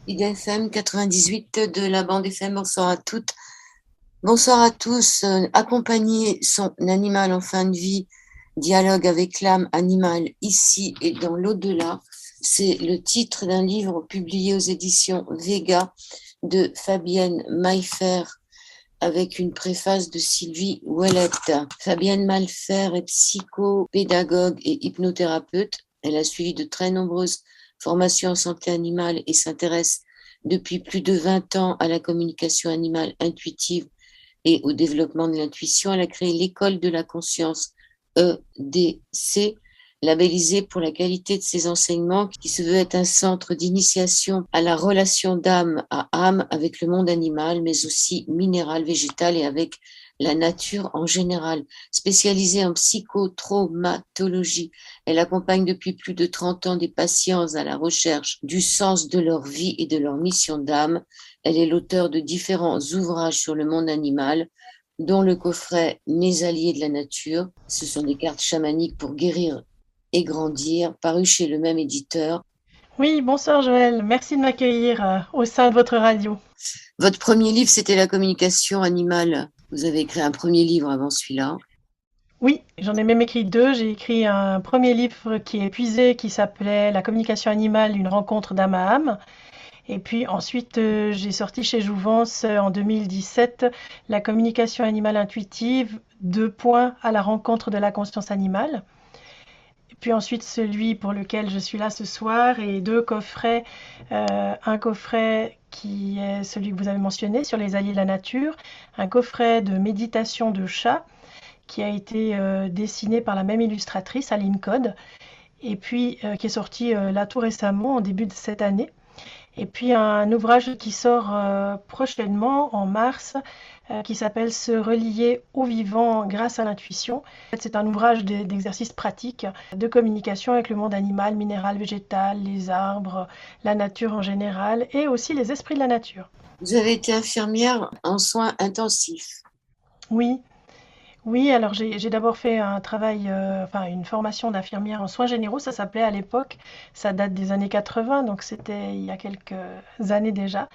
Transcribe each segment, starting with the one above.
IDFM 98 de la bande FM. Bonsoir à toutes, bonsoir à tous. Accompagner son animal en fin de vie, dialogue avec l'âme animale ici et dans l'au-delà. C'est le titre d'un livre publié aux éditions Vega de Fabienne Maillefer avec une préface de Sylvie Ouellette. Fabienne Maillefer est psychopédagogue et hypnothérapeute. Elle a suivi de très nombreuses formations en santé animale et s'intéresse depuis plus de 20 ans à la communication animale intuitive et au développement de l'intuition. Elle a créé l'école de la conscience EDC, labellisée pour la qualité de ses enseignements, qui se veut être un centre d'initiation à la relation d'âme à âme avec le monde animal, mais aussi minéral, végétal et avec la nature en général. Spécialisée en psychotraumatologie, elle accompagne depuis plus de 30 ans des patients à la recherche du sens de leur vie et de leur mission d'âme. Elle est l'auteure de différents ouvrages sur le monde animal, dont le coffret Mes alliés de la nature. Ce sont des cartes chamaniques pour guérir et grandir, paru chez le même éditeur. Oui, bonsoir Joël, merci de m'accueillir au sein de votre radio. Votre premier livre, c'était la communication animale. Vous avez écrit un premier livre avant celui-là. Oui, j'en ai même écrit deux. J'ai écrit un premier livre qui est épuisé, qui s'appelait La communication animale, une rencontre d'âme à âme. Et puis ensuite, j'ai sorti chez Jouvence en 2017 La communication animale intuitive, deux points à la rencontre de la conscience animale. Et puis ensuite, celui pour lequel je suis là ce soir et deux coffrets. Un coffret qui est celui que vous avez mentionné sur les alliés de la nature, un coffret de méditation de chat qui a été dessiné par la même illustratrice, Aline Code, et puis qui est sorti là tout récemment, en début de cette année. Et puis un ouvrage qui sort prochainement, en mars, qui s'appelle Se relier au vivant grâce à l'intuition. En fait, c'est un ouvrage d'exercices pratiques de communication avec le monde animal, minéral, végétal, les arbres, la nature en général, et aussi les esprits de la nature. Vous avez été infirmière en soins intensifs. Oui, oui, alors j'ai d'abord fait un travail, enfin une formation d'infirmière en soins généraux, ça s'appelait à l'époque. Ça date des années 80, donc c'était il y a quelques années déjà.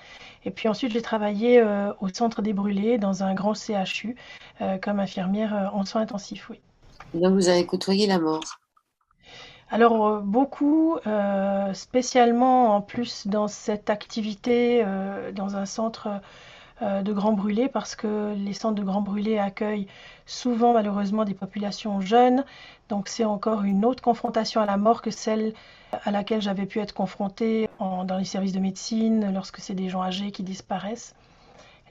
Et puis ensuite, j'ai travaillé au Centre des Brûlés, dans un grand CHU, comme infirmière en soins intensifs, oui. Donc vous avez côtoyé la mort. Alors beaucoup, spécialement en plus dans cette activité, dans un centre de grands brûlés, parce que les centres de grands brûlés accueillent souvent malheureusement des populations jeunes. Donc c'est encore une autre confrontation à la mort que celle à laquelle j'avais pu être confrontée dans les services de médecine, lorsque c'est des gens âgés qui disparaissent.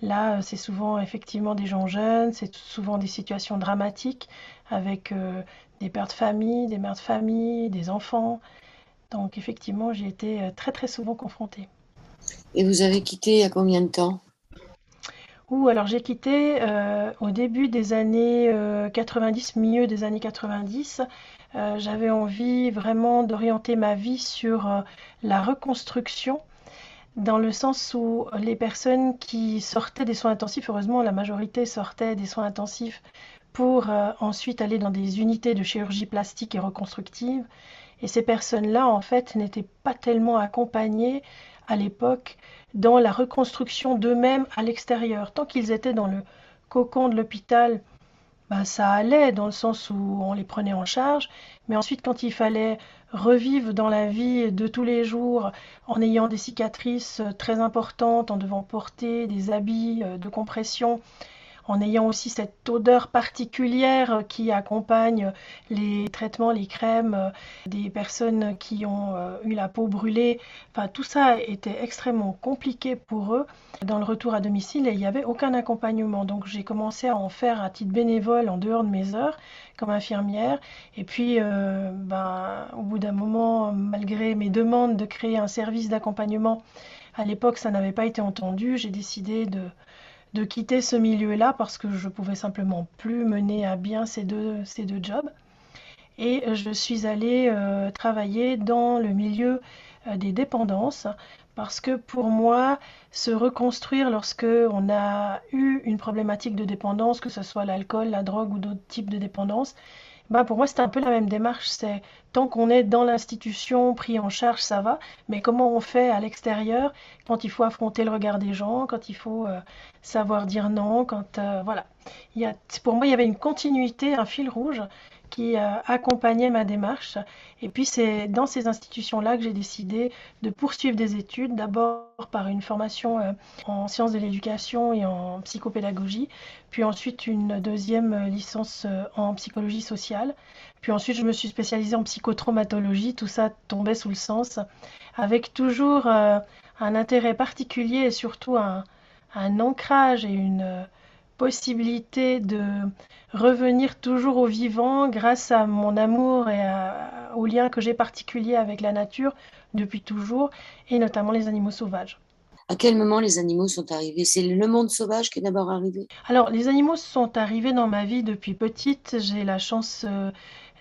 Là, c'est souvent effectivement des gens jeunes, c'est souvent des situations dramatiques avec des pères de famille, des mères de famille, des enfants. Donc effectivement, j'ai été très très souvent confrontée. Et vous avez quitté il y a combien de temps? Ou alors j'ai quitté au début des années 90, milieu des années 90. J'avais envie vraiment d'orienter ma vie sur la reconstruction, dans le sens où les personnes qui sortaient des soins intensifs, heureusement la majorité sortait des soins intensifs pour ensuite aller dans des unités de chirurgie plastique et reconstructive. Et ces personnes-là, en fait, n'étaient pas tellement accompagnées à l'époque dans la reconstruction d'eux-mêmes à l'extérieur. Tant qu'ils étaient dans le cocon de l'hôpital, ben, ça allait dans le sens où on les prenait en charge. Mais ensuite, quand il fallait revivre dans la vie de tous les jours en ayant des cicatrices très importantes, en devant porter des habits de compression, en ayant aussi cette odeur particulière qui accompagne les traitements, les crèmes des personnes qui ont eu la peau brûlée. Enfin, tout ça était extrêmement compliqué pour eux dans le retour à domicile et il n'y avait aucun accompagnement. Donc j'ai commencé à en faire à titre bénévole en dehors de mes heures comme infirmière. Et puis, ben, au bout d'un moment, malgré mes demandes de créer un service d'accompagnement, à l'époque, ça n'avait pas été entendu. J'ai décidé de quitter ce milieu-là parce que je pouvais simplement plus mener à bien ces deux jobs. Et je suis allée travailler dans le milieu des dépendances parce que pour moi, se reconstruire lorsque on a eu une problématique de dépendance, que ce soit l'alcool, la drogue ou d'autres types de dépendance, Bah, pour moi, c'est un peu la même démarche. C'est tant qu'on est dans l'institution, pris en charge, ça va. Mais comment on fait à l'extérieur quand il faut affronter le regard des gens, quand il faut savoir dire non, quand voilà. Pour moi, il y avait une continuité, un fil rouge qui accompagnait ma démarche. Et puis, c'est dans ces institutions-là que j'ai décidé de poursuivre des études, d'abord par une formation en sciences de l'éducation et en psychopédagogie, puis ensuite une deuxième licence en psychologie sociale. Puis ensuite, je me suis spécialisée en psychotraumatologie. Tout ça tombait sous le sens, avec toujours un intérêt particulier et surtout un ancrage et une possibilité de revenir toujours au vivant grâce à mon amour et au lien que j'ai particulier avec la nature depuis toujours, et notamment les animaux sauvages. À quel moment les animaux sont arrivés? C'est le monde sauvage qui est d'abord arrivé? Alors, les animaux sont arrivés dans ma vie depuis petite. J'ai la chance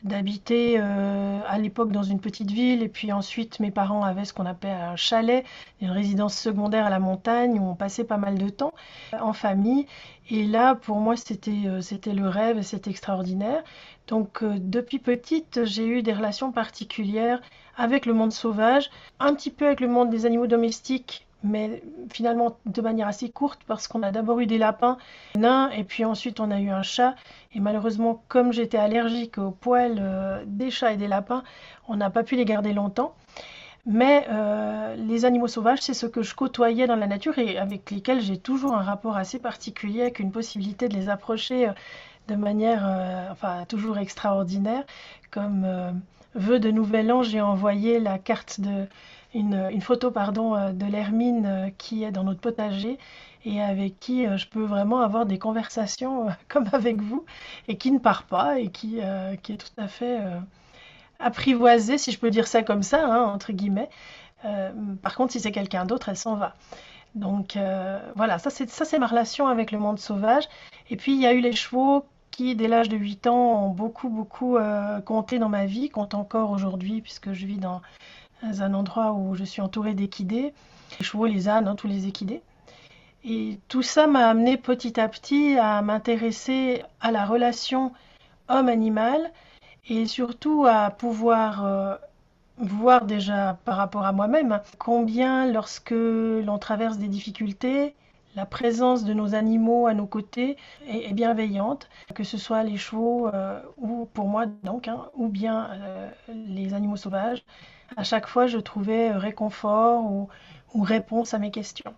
d'habiter à l'époque dans une petite ville, et puis ensuite mes parents avaient ce qu'on appelle un chalet, une résidence secondaire à la montagne où on passait pas mal de temps en famille. Et là, pour moi, c'était le rêve et c'était extraordinaire. Donc, depuis petite, j'ai eu des relations particulières avec le monde sauvage, un petit peu avec le monde des animaux domestiques, mais finalement de manière assez courte parce qu'on a d'abord eu des lapins nains et puis ensuite on a eu un chat. Et malheureusement, comme j'étais allergique aux poils des chats et des lapins, on n'a pas pu les garder longtemps. Mais les animaux sauvages, c'est ce que je côtoyais dans la nature et avec lesquels j'ai toujours un rapport assez particulier, avec une possibilité de les approcher de manière enfin, toujours extraordinaire. Comme vœu de Nouvel An, j'ai envoyé la carte une photo pardon, de l'hermine qui est dans notre potager et avec qui je peux vraiment avoir des conversations comme avec vous et qui ne part pas et qui est tout à fait apprivoisée, si je peux dire ça comme ça, hein, entre guillemets. Par contre, si c'est quelqu'un d'autre, elle s'en va. Donc voilà, ça c'est ma relation avec le monde sauvage. Et puis il y a eu les chevaux qui, dès l'âge de 8 ans, ont beaucoup compté dans ma vie, comptent encore aujourd'hui, puisque je vis dans un endroit où je suis entourée d'équidés, les chevaux, les ânes, hein, tous les équidés. Et tout ça m'a amené petit à petit à m'intéresser à la relation homme-animal et surtout à pouvoir voir déjà par rapport à moi-même combien lorsque l'on traverse des difficultés, la présence de nos animaux à nos côtés est bienveillante, que ce soit les chevaux ou pour moi donc, hein, ou bien les animaux sauvages. À chaque fois, je trouvais réconfort ou réponse à mes questions.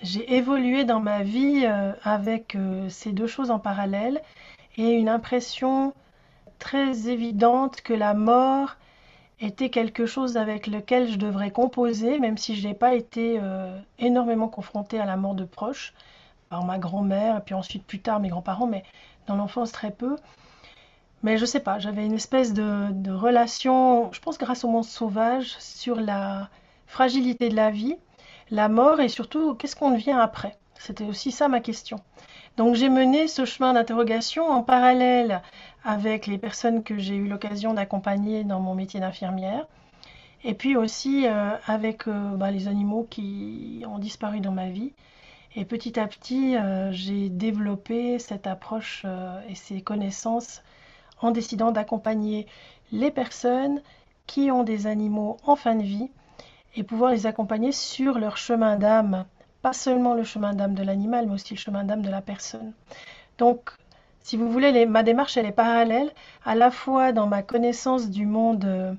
J'ai évolué dans ma vie avec ces deux choses en parallèle et une impression très évidente que la mort était quelque chose avec lequel je devrais composer, même si je n'ai pas été énormément confrontée à la mort de proches, par ma grand-mère, et puis ensuite plus tard mes grands-parents, mais dans l'enfance très peu. Mais je sais pas, j'avais une espèce de relation, je pense grâce au monde sauvage, sur la fragilité de la vie, la mort et surtout qu'est-ce qu'on devient après. C'était aussi ça ma question. Donc j'ai mené ce chemin d'interrogation en parallèle avec les personnes que j'ai eu l'occasion d'accompagner dans mon métier d'infirmière, et puis aussi avec les animaux qui ont disparu dans ma vie. Et petit à petit, j'ai développé cette approche et ces connaissances en décidant d'accompagner les personnes qui ont des animaux en fin de vie et pouvoir les accompagner sur leur chemin d'âme. Pas seulement le chemin d'âme de l'animal, mais aussi le chemin d'âme de la personne. Donc, si vous voulez, ma démarche, elle est parallèle, à la fois dans ma connaissance du monde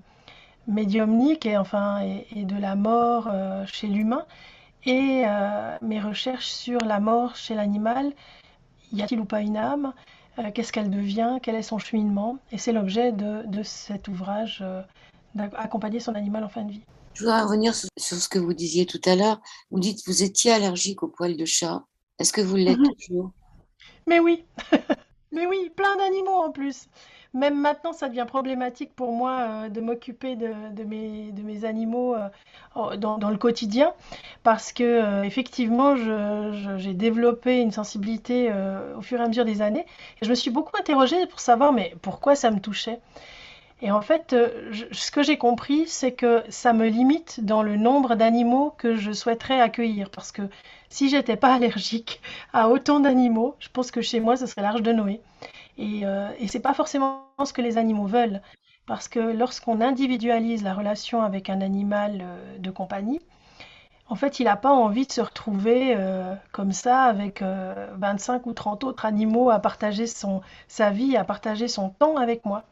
médiumnique et de la mort chez l'humain, et mes recherches sur la mort chez l'animal. Y a-t-il ou pas une âme? Qu'est-ce qu'elle devient? Quel est son cheminement? Et c'est l'objet de cet ouvrage, d'accompagner son animal en fin de vie. Je voudrais revenir sur ce que vous disiez tout à l'heure. Vous dites que vous étiez allergique aux poils de chat. Est-ce que vous l'êtes toujours? Mais oui, mais oui, plein d'animaux en plus. Même maintenant, ça devient problématique pour moi de m'occuper de mes animaux dans le quotidien parce que effectivement, j'ai développé une sensibilité au fur et à mesure des années et je me suis beaucoup interrogée pour savoir mais pourquoi ça me touchait. Et en fait, ce que j'ai compris, c'est que ça me limite dans le nombre d'animaux que je souhaiterais accueillir. Parce que si j'étais pas allergique à autant d'animaux, je pense que chez moi, ce serait l'Arche de Noé. Et c'est pas forcément ce que les animaux veulent. Parce que lorsqu'on individualise la relation avec un animal de compagnie, en fait, il n'a pas envie de se retrouver comme ça avec 25 ou 30 autres animaux à partager sa vie, à partager son temps avec moi.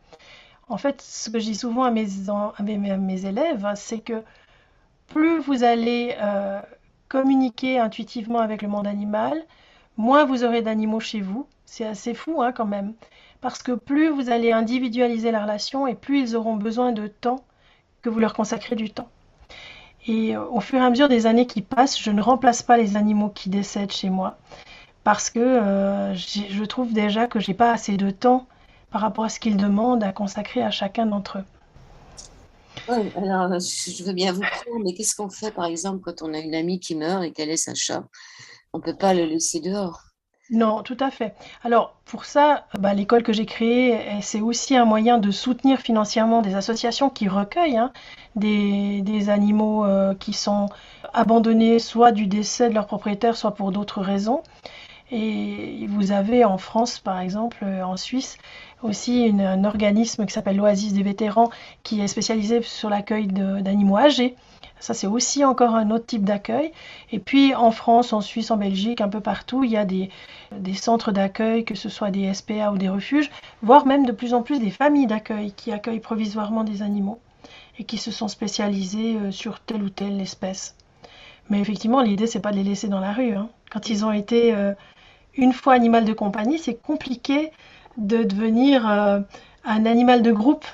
En fait, ce que je dis souvent à mes élèves, hein, c'est que plus vous allez communiquer intuitivement avec le monde animal, moins vous aurez d'animaux chez vous. C'est assez fou hein, quand même. Parce que plus vous allez individualiser la relation et plus ils auront besoin de temps que vous leur consacrez du temps. Et au fur et à mesure des années qui passent, je ne remplace pas les animaux qui décèdent chez moi parce que je trouve déjà que j'ai pas assez de temps par rapport à ce qu'ils demandent à consacrer à chacun d'entre eux. Ouais, alors, je veux bien vous croire, mais qu'est-ce qu'on fait, par exemple, quand on a une amie qui meurt et qu'elle laisse un chat? On ne peut pas le laisser dehors. Non, tout à fait. Alors pour ça, bah, l'école que j'ai créée, c'est aussi un moyen de soutenir financièrement des associations qui recueillent hein, des animaux qui sont abandonnés soit du décès de leur propriétaire, soit pour d'autres raisons. Et vous avez en France, par exemple, en Suisse, aussi un organisme qui s'appelle l'Oasis des vétérans, qui est spécialisé sur l'accueil d'animaux âgés. Ça, c'est aussi encore un autre type d'accueil. Et puis en France, en Suisse, en Belgique, un peu partout, il y a des centres d'accueil, que ce soit des SPA ou des refuges, voire même de plus en plus des familles d'accueil qui accueillent provisoirement des animaux et qui se sont spécialisés sur telle ou telle espèce. Mais effectivement, l'idée, c'est pas de les laisser dans la rue, hein. Quand ils ont été une fois animal de compagnie, c'est compliqué de devenir un animal de groupe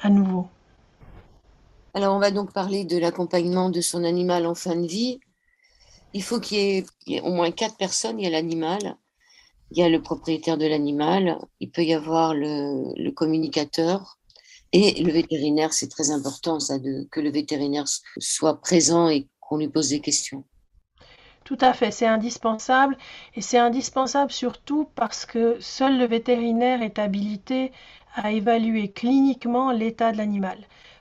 à nouveau. Alors, on va donc parler de l'accompagnement de son animal en fin de vie. Il faut qu'il y ait au moins quatre personnes. Il y a l'animal, il y a le propriétaire de l'animal, il peut y avoir le communicateur et le vétérinaire. C'est très important, ça, que le vétérinaire soit présent et qu'on lui pose des questions. Tout à fait, c'est indispensable et c'est indispensable surtout parce que seul le vétérinaire est habilité à évaluer cliniquement l'état de l'animal.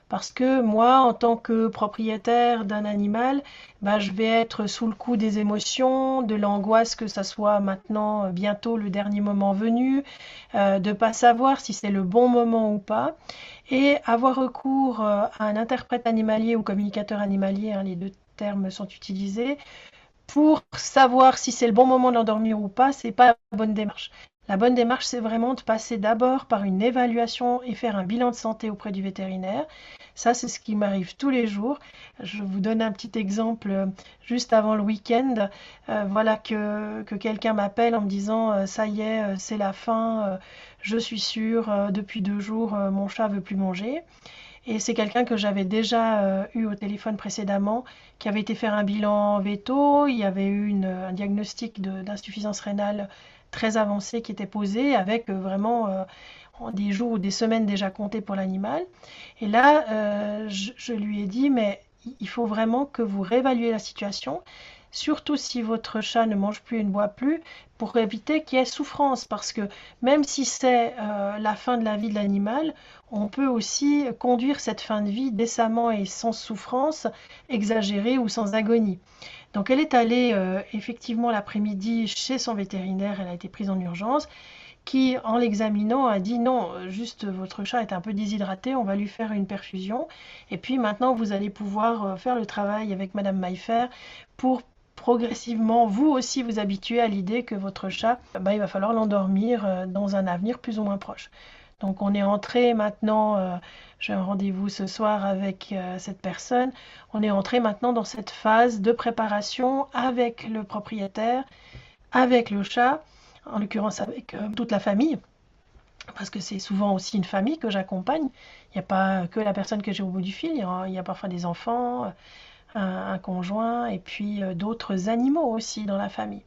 Parce que moi, en tant que propriétaire d'un animal, bah, je vais être sous le coup des émotions, de l'angoisse que ça soit maintenant, bientôt le dernier moment venu, de pas savoir si c'est le bon moment ou pas, et avoir recours à un interprète animalier ou communicateur animalier, hein, les deux termes sont utilisés, pour savoir si c'est le bon moment de l'endormir ou pas, c'est pas la bonne démarche. La bonne démarche, c'est vraiment de passer d'abord par une évaluation et faire un bilan de santé auprès du vétérinaire. Ça, c'est ce qui m'arrive tous les jours. Je vous donne un petit exemple juste avant le week-end. Voilà que quelqu'un m'appelle en me disant ça y est, c'est la fin, je suis sûre, depuis 2 jours, mon chat veut plus manger. Et c'est quelqu'un que j'avais déjà eu au téléphone précédemment, qui avait été faire un bilan veto. Il y avait eu un diagnostic d'insuffisance rénale très avancé qui était posé avec vraiment des jours ou des semaines déjà comptés pour l'animal. Et là, je lui ai dit, mais il faut vraiment que vous réévaluez la situation, surtout si votre chat ne mange plus et ne boit plus, pour éviter qu'il y ait souffrance. Parce que même si c'est la fin de la vie de l'animal, on peut aussi conduire cette fin de vie décemment et sans souffrance exagérée ou sans agonie. Donc elle est allée effectivement l'après-midi chez son vétérinaire, elle a été prise en urgence, qui en l'examinant a dit non, juste votre chat est un peu déshydraté, on va lui faire une perfusion. Et puis maintenant vous allez pouvoir faire le travail avec Madame Maillefer pour progressivement vous aussi vous habituer à l'idée que votre chat, bah, il va falloir l'endormir dans un avenir plus ou moins proche. Donc on est entré maintenant, j'ai un rendez-vous ce soir avec cette personne, on est entré maintenant dans cette phase de préparation avec le propriétaire, avec le chat, en l'occurrence avec toute la famille, parce que c'est souvent aussi une famille que j'accompagne. Il n'y a pas que la personne que j'ai au bout du fil, il y a parfois des enfants, un conjoint et puis d'autres animaux aussi dans la famille.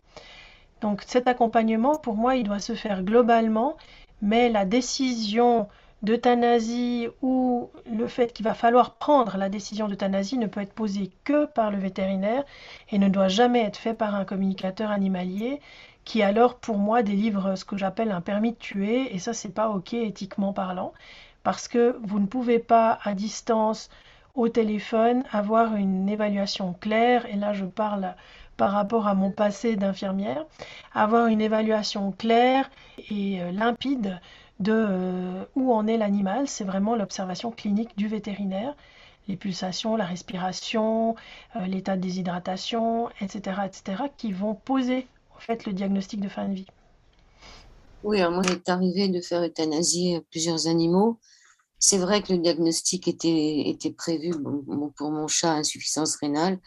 Donc cet accompagnement, pour moi, il doit se faire globalement, mais la décision d'euthanasie ou le fait qu'il va falloir prendre la décision d'euthanasie ne peut être posée que par le vétérinaire et ne doit jamais être fait par un communicateur animalier qui alors pour moi délivre ce que j'appelle un permis de tuer et ça c'est pas ok éthiquement parlant parce que vous ne pouvez pas à distance au téléphone, avoir une évaluation claire, et là je parle par rapport à mon passé d'infirmière, avoir une évaluation claire et limpide de où en est l'animal. C'est vraiment l'observation clinique du vétérinaire, les pulsations, la respiration, l'état de déshydratation, etc., etc., qui vont poser en fait le diagnostic de fin de vie. Oui, alors moi, il m'est arrivé de faire euthanasier plusieurs animaux. C'est vrai que le diagnostic était prévu pour mon chat, insuffisance rénale.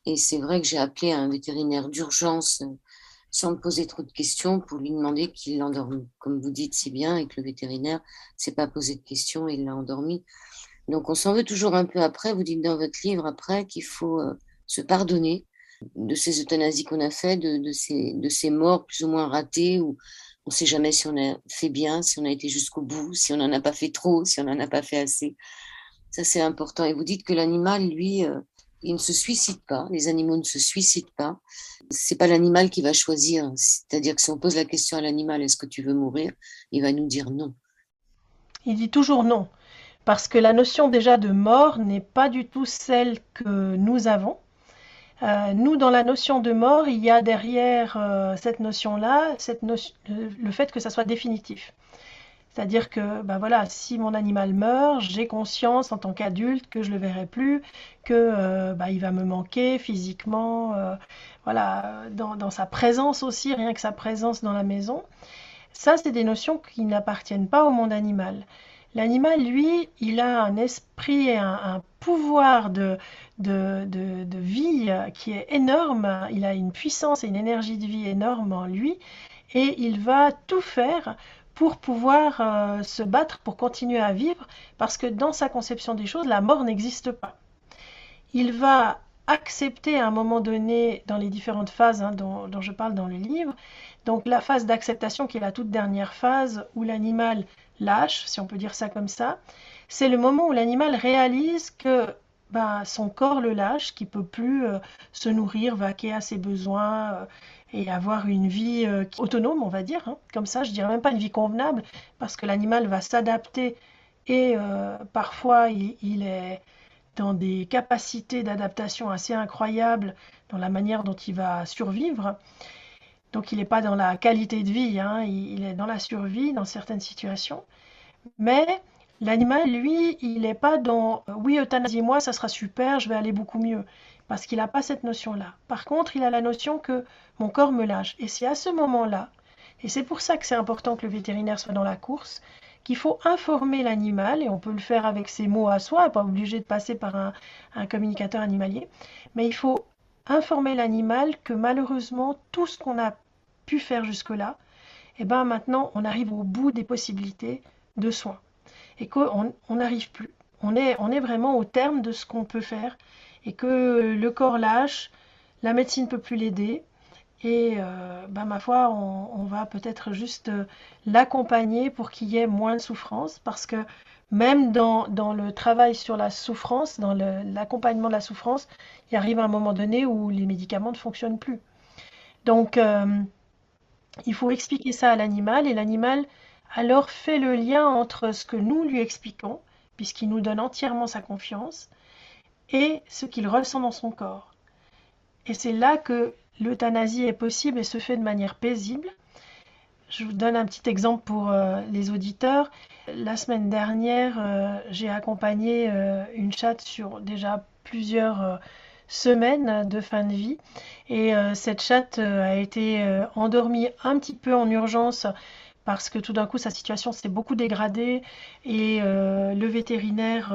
Et c'est vrai que j'ai appelé un vétérinaire d'urgence sans me poser trop de questions pour lui demander qu'il l'endorme. Comme vous dites, c'est bien et que le vétérinaire s'est pas posé de questions et il l'a endormi. Donc on s'en veut toujours un peu après. Vous dites dans votre livre après qu'il faut se pardonner de ces euthanasies qu'on a fait, de ces morts plus ou moins ratées où on ne sait jamais si on a fait bien, si on a été jusqu'au bout, si on n'en a pas fait trop, si on n'en a pas fait assez. Ça, c'est important. Et vous dites que l'animal, lui, il ne se suicide pas. Les animaux ne se suicident pas. C'est pas l'animal qui va choisir. C'est-à-dire que si on pose la question à l'animal, est-ce que tu veux mourir? Il va nous dire non. Il dit toujours non, parce que la notion déjà de mort n'est pas du tout celle que nous avons. Nous, dans la notion de mort, il y a derrière cette notion-là, le fait que ça soit définitif. C'est-à-dire que, ben voilà, si mon animal meurt, j'ai conscience en tant qu'adulte que je le verrai plus, que il va me manquer physiquement, voilà, dans sa présence aussi, rien que sa présence dans la maison. Ça, c'est des notions qui n'appartiennent pas au monde animal. L'animal, lui, il a un esprit et un pouvoir de vie qui est énorme. Il a une puissance et une énergie de vie énorme en lui. Et il va tout faire pour pouvoir se battre, pour continuer à vivre, parce que dans sa conception des choses, la mort n'existe pas. Il va accepter à un moment donné, dans les différentes phases dont je parle dans le livre, donc la phase d'acceptation qui est la toute dernière phase où l'animal lâche, si on peut dire ça comme ça, c'est le moment où l'animal réalise que son corps le lâche, qu'il ne peut plus se nourrir, vaquer à ses besoins et avoir une vie autonome, on va dire. Comme ça, je dirais même pas une vie convenable, parce que l'animal va s'adapter et parfois il est dans des capacités d'adaptation assez incroyables dans la manière dont il va survivre. Donc il n'est pas dans la qualité de vie, il est dans la survie dans certaines situations. Mais l'animal, lui, il n'est pas dans oui, euthanasie-moi, ça sera super, je vais aller beaucoup mieux. Parce qu'il n'a pas cette notion-là. Par contre, il a la notion que mon corps me lâche. Et c'est à ce moment-là, et c'est pour ça que c'est important que le vétérinaire soit dans la course, qu'il faut informer l'animal, et on peut le faire avec ses mots à soi, pas obligé de passer par un communicateur animalier, mais il faut informer l'animal que malheureusement, tout ce qu'on a pu faire jusque-là, et ben maintenant, on arrive au bout des possibilités de soins et qu'on n'arrive plus. On est vraiment au terme de ce qu'on peut faire et que le corps lâche, la médecine ne peut plus l'aider et ma foi, on va peut-être juste l'accompagner pour qu'il y ait moins de souffrance parce que même dans le travail sur la souffrance, dans l'accompagnement de la souffrance, il arrive un moment donné où les médicaments ne fonctionnent plus. Donc, il faut expliquer ça à l'animal et l'animal alors fait le lien entre ce que nous lui expliquons, puisqu'il nous donne entièrement sa confiance, et ce qu'il ressent dans son corps. Et c'est là que l'euthanasie est possible et se fait de manière paisible. Je vous donne un petit exemple pour les auditeurs. La semaine dernière, j'ai accompagné une chatte sur déjà plusieurs semaines de fin de vie. Et cette chatte a été endormie un petit peu en urgence parce que tout d'un coup sa situation s'est beaucoup dégradée et le vétérinaire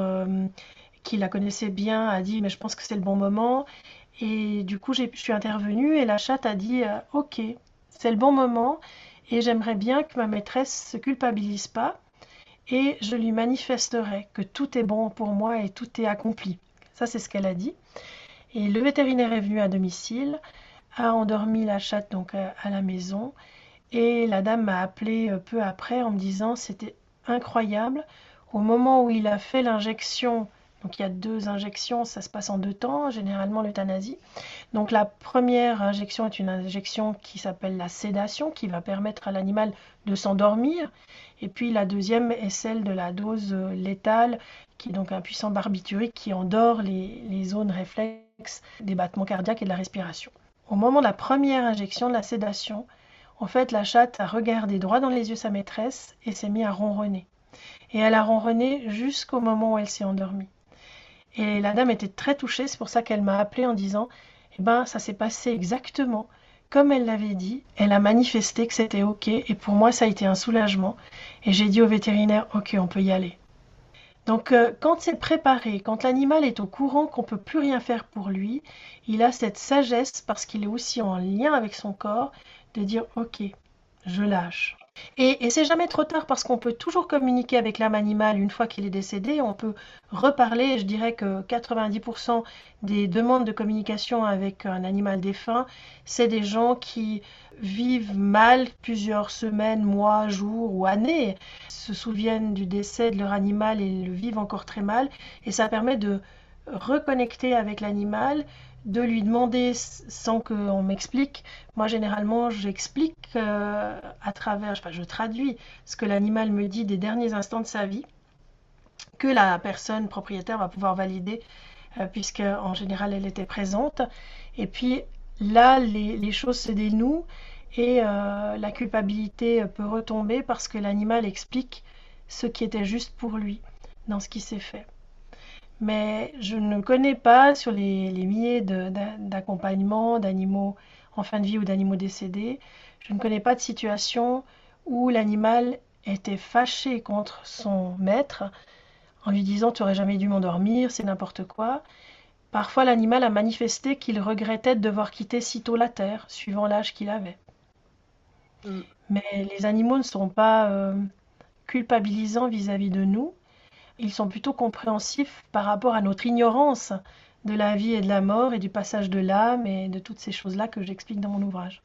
qui la connaissait bien a dit mais je pense que c'est le bon moment et du coup je suis intervenue et la chatte a dit ok c'est le bon moment et j'aimerais bien que ma maîtresse se culpabilise pas et je lui manifesterai que tout est bon pour moi et tout est accompli. Ça c'est ce qu'elle a dit. Et le vétérinaire est venu à domicile, a endormi la chatte donc à la maison et la dame m'a appelé peu après en me disant c'était incroyable. Au moment où il a fait l'injection, Donc il y a 2 injections, ça se passe en 2 temps, généralement l'euthanasie. Donc la première injection est une injection qui s'appelle la sédation, qui va permettre à l'animal de s'endormir. Et puis la deuxième est celle de la dose létale, qui est donc un puissant barbiturique qui endort les zones réflexes des battements cardiaques et de la respiration. Au moment de la première injection de la sédation, en fait, la chatte a regardé droit dans les yeux sa maîtresse et s'est mise à ronronner. Et elle a ronronné jusqu'au moment où elle s'est endormie. Et la dame était très touchée, c'est pour ça qu'elle m'a appelée en disant, eh ben, ça s'est passé exactement comme elle l'avait dit. Elle a manifesté que c'était OK, et pour moi, ça a été un soulagement. Et j'ai dit au vétérinaire, OK, on peut y aller. Donc, quand c'est préparé, quand l'animal est au courant qu'on ne peut plus rien faire pour lui, il a cette sagesse, parce qu'il est aussi en lien avec son corps, de dire, OK, je lâche. Et c'est jamais trop tard parce qu'on peut toujours communiquer avec l'âme animale une fois qu'il est décédé. On peut reparler. Je dirais que 90% des demandes de communication avec un animal défunt, c'est des gens qui vivent mal plusieurs semaines, mois, jours ou années, se souviennent du décès de leur animal et le vivent encore très mal. Et ça permet de reconnecter avec l'animal, de lui demander sans qu'on m'explique. Moi, généralement, j'explique à travers, enfin, je traduis ce que l'animal me dit des derniers instants de sa vie, que la personne propriétaire va pouvoir valider, puisque en général, elle était présente. Et puis là, les choses se dénouent et la culpabilité peut retomber parce que l'animal explique ce qui était juste pour lui dans ce qui s'est fait. Mais je ne connais pas sur les milliers d'accompagnements d'animaux en fin de vie ou d'animaux décédés, je ne connais pas de situation où l'animal était fâché contre son maître en lui disant tu n'aurais jamais dû m'endormir, c'est n'importe quoi. Parfois l'animal a manifesté qu'il regrettait de devoir quitter sitôt la terre, suivant l'âge qu'il avait. Mm. Mais les animaux ne sont pas culpabilisants vis-à-vis de nous. Ils sont plutôt compréhensifs par rapport à notre ignorance de la vie et de la mort et du passage de l'âme et de toutes ces choses-là que j'explique dans mon ouvrage.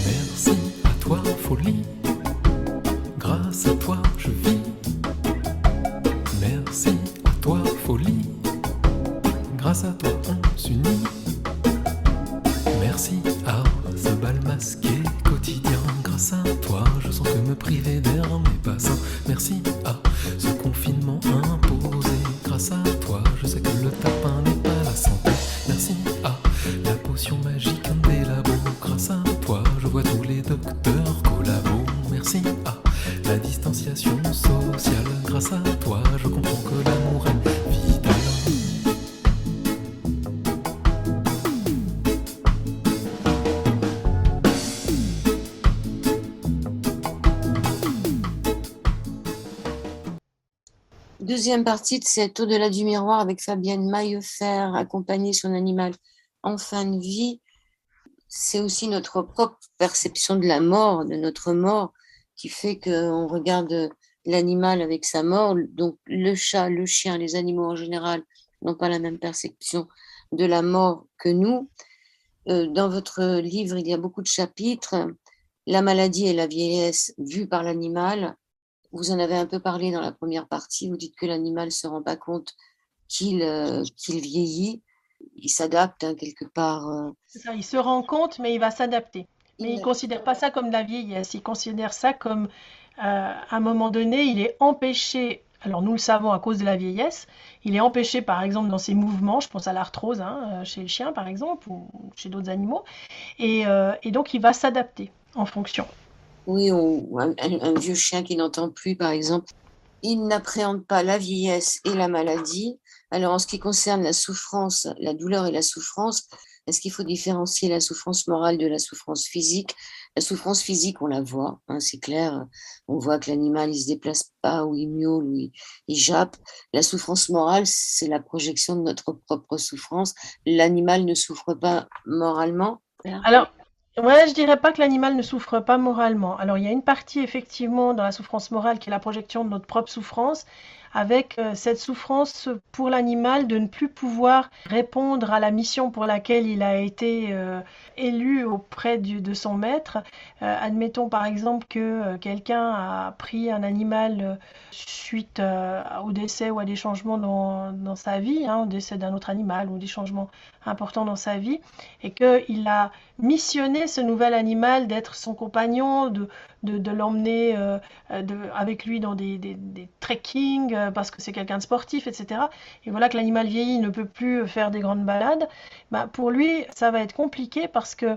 Merci à toi, folie. Grâce à toi, je vis. Merci à toi, folie. Grâce à toi, on s'unit. Merci à ce bal masqué quotidien. Grâce à toi, je sens que me priver d'air n'est pas sain. Merci à ce confinement imposé. Grâce à toi, je sais que le tapin n'est pas la santé. Merci à la potion magique des labos. Grâce à toi, je vois tous les docteurs collabos. Merci à la distanciation sociale. Grâce à toi, je comprends que l'amour est vital. Deuxième partie de cet Au-delà du miroir avec Fabienne Maillefer, accompagnée de son animal en fin de vie. C'est aussi notre propre perception de la mort, de notre mort, qui fait qu'on regarde l'animal avec sa mort. Donc le chat, le chien, les animaux en général n'ont pas la même perception de la mort que nous. Dans votre livre, il y a beaucoup de chapitres. La maladie et la vieillesse vues par l'animal. Vous en avez un peu parlé dans la première partie. Vous dites que l'animal ne se rend pas compte qu'il vieillit. Il s'adapte quelque part. C'est ça, il se rend compte, mais il va s'adapter. Mais il ne considère pas ça comme de la vieillesse, il considère ça comme, à un moment donné, il est empêché, alors nous le savons à cause de la vieillesse, il est empêché par exemple dans ses mouvements, je pense à l'arthrose chez le chien par exemple, ou chez d'autres animaux, et donc il va s'adapter en fonction. Oui, ou un vieux chien qui n'entend plus, par exemple, il n'appréhende pas la vieillesse et la maladie. Alors, en ce qui concerne la souffrance, la douleur et la souffrance, est-ce qu'il faut différencier la souffrance morale de la souffrance physique? La souffrance physique, on la voit, c'est clair. On voit que l'animal, il se déplace pas, ou il miaule, ou il jappe. La souffrance morale, c'est la projection de notre propre souffrance. L'animal ne souffre pas moralement. Alors, ouais, je dirais pas que l'animal ne souffre pas moralement. Alors, il y a une partie effectivement dans la souffrance morale qui est la projection de notre propre souffrance. avec cette souffrance pour l'animal de ne plus pouvoir répondre à la mission pour laquelle il a été élu auprès de son maître. Admettons par exemple que quelqu'un a pris un animal suite au décès ou à des changements dans sa vie, au décès d'un autre animal ou des changements importants dans sa vie, et qu'il a missionné ce nouvel animal d'être son compagnon, de l'emmener avec lui dans des trekking parce que c'est quelqu'un de sportif, etc. Et voilà que l'animal vieillit, il ne peut plus faire des grandes balades. Pour lui, ça va être compliqué parce que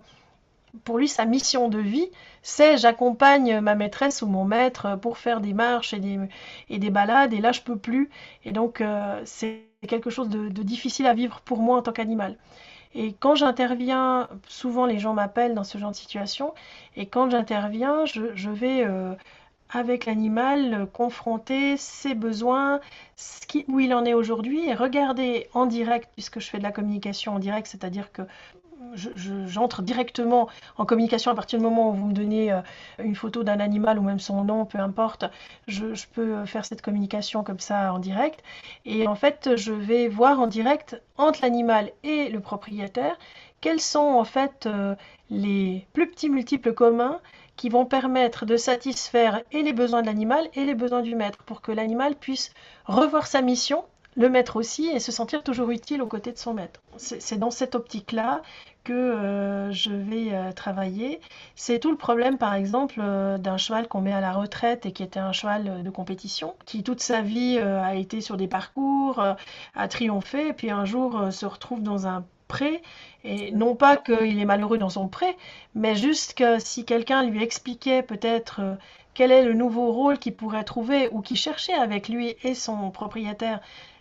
pour lui, sa mission de vie, c'est j'accompagne ma maîtresse ou mon maître pour faire des marches et des balades, et là, je peux plus. Et donc, c'est quelque chose de difficile à vivre pour moi en tant qu'animal. Et quand j'interviens, souvent les gens m'appellent dans ce genre de situation, et quand j'interviens, je vais avec l'animal confronter ses besoins, où il en est aujourd'hui, et regarder en direct, puisque je fais de la communication en direct, c'est-à-dire que j'entre directement en communication à partir du moment où vous me donnez une photo d'un animal ou même son nom, peu importe, je peux faire cette communication comme ça en direct. Et en fait, je vais voir en direct entre l'animal et le propriétaire quels sont en fait les plus petits multiples communs qui vont permettre de satisfaire et les besoins de l'animal et les besoins du maître pour que l'animal puisse revoir sa mission, le maître aussi, et se sentir toujours utile aux côtés de son maître. C'est dans cette optique-là que je vais travailler. C'est tout le problème, par exemple, d'un cheval qu'on met à la retraite et qui était un cheval de compétition, qui toute sa vie a été sur des parcours, a triomphé, et puis un jour se retrouve dans un pré, et non pas qu'il est malheureux dans son pré, mais juste que si quelqu'un lui expliquait peut-être quel est le nouveau rôle qu'il pourrait trouver ou qu'il cherchait avec lui et son propriétaire,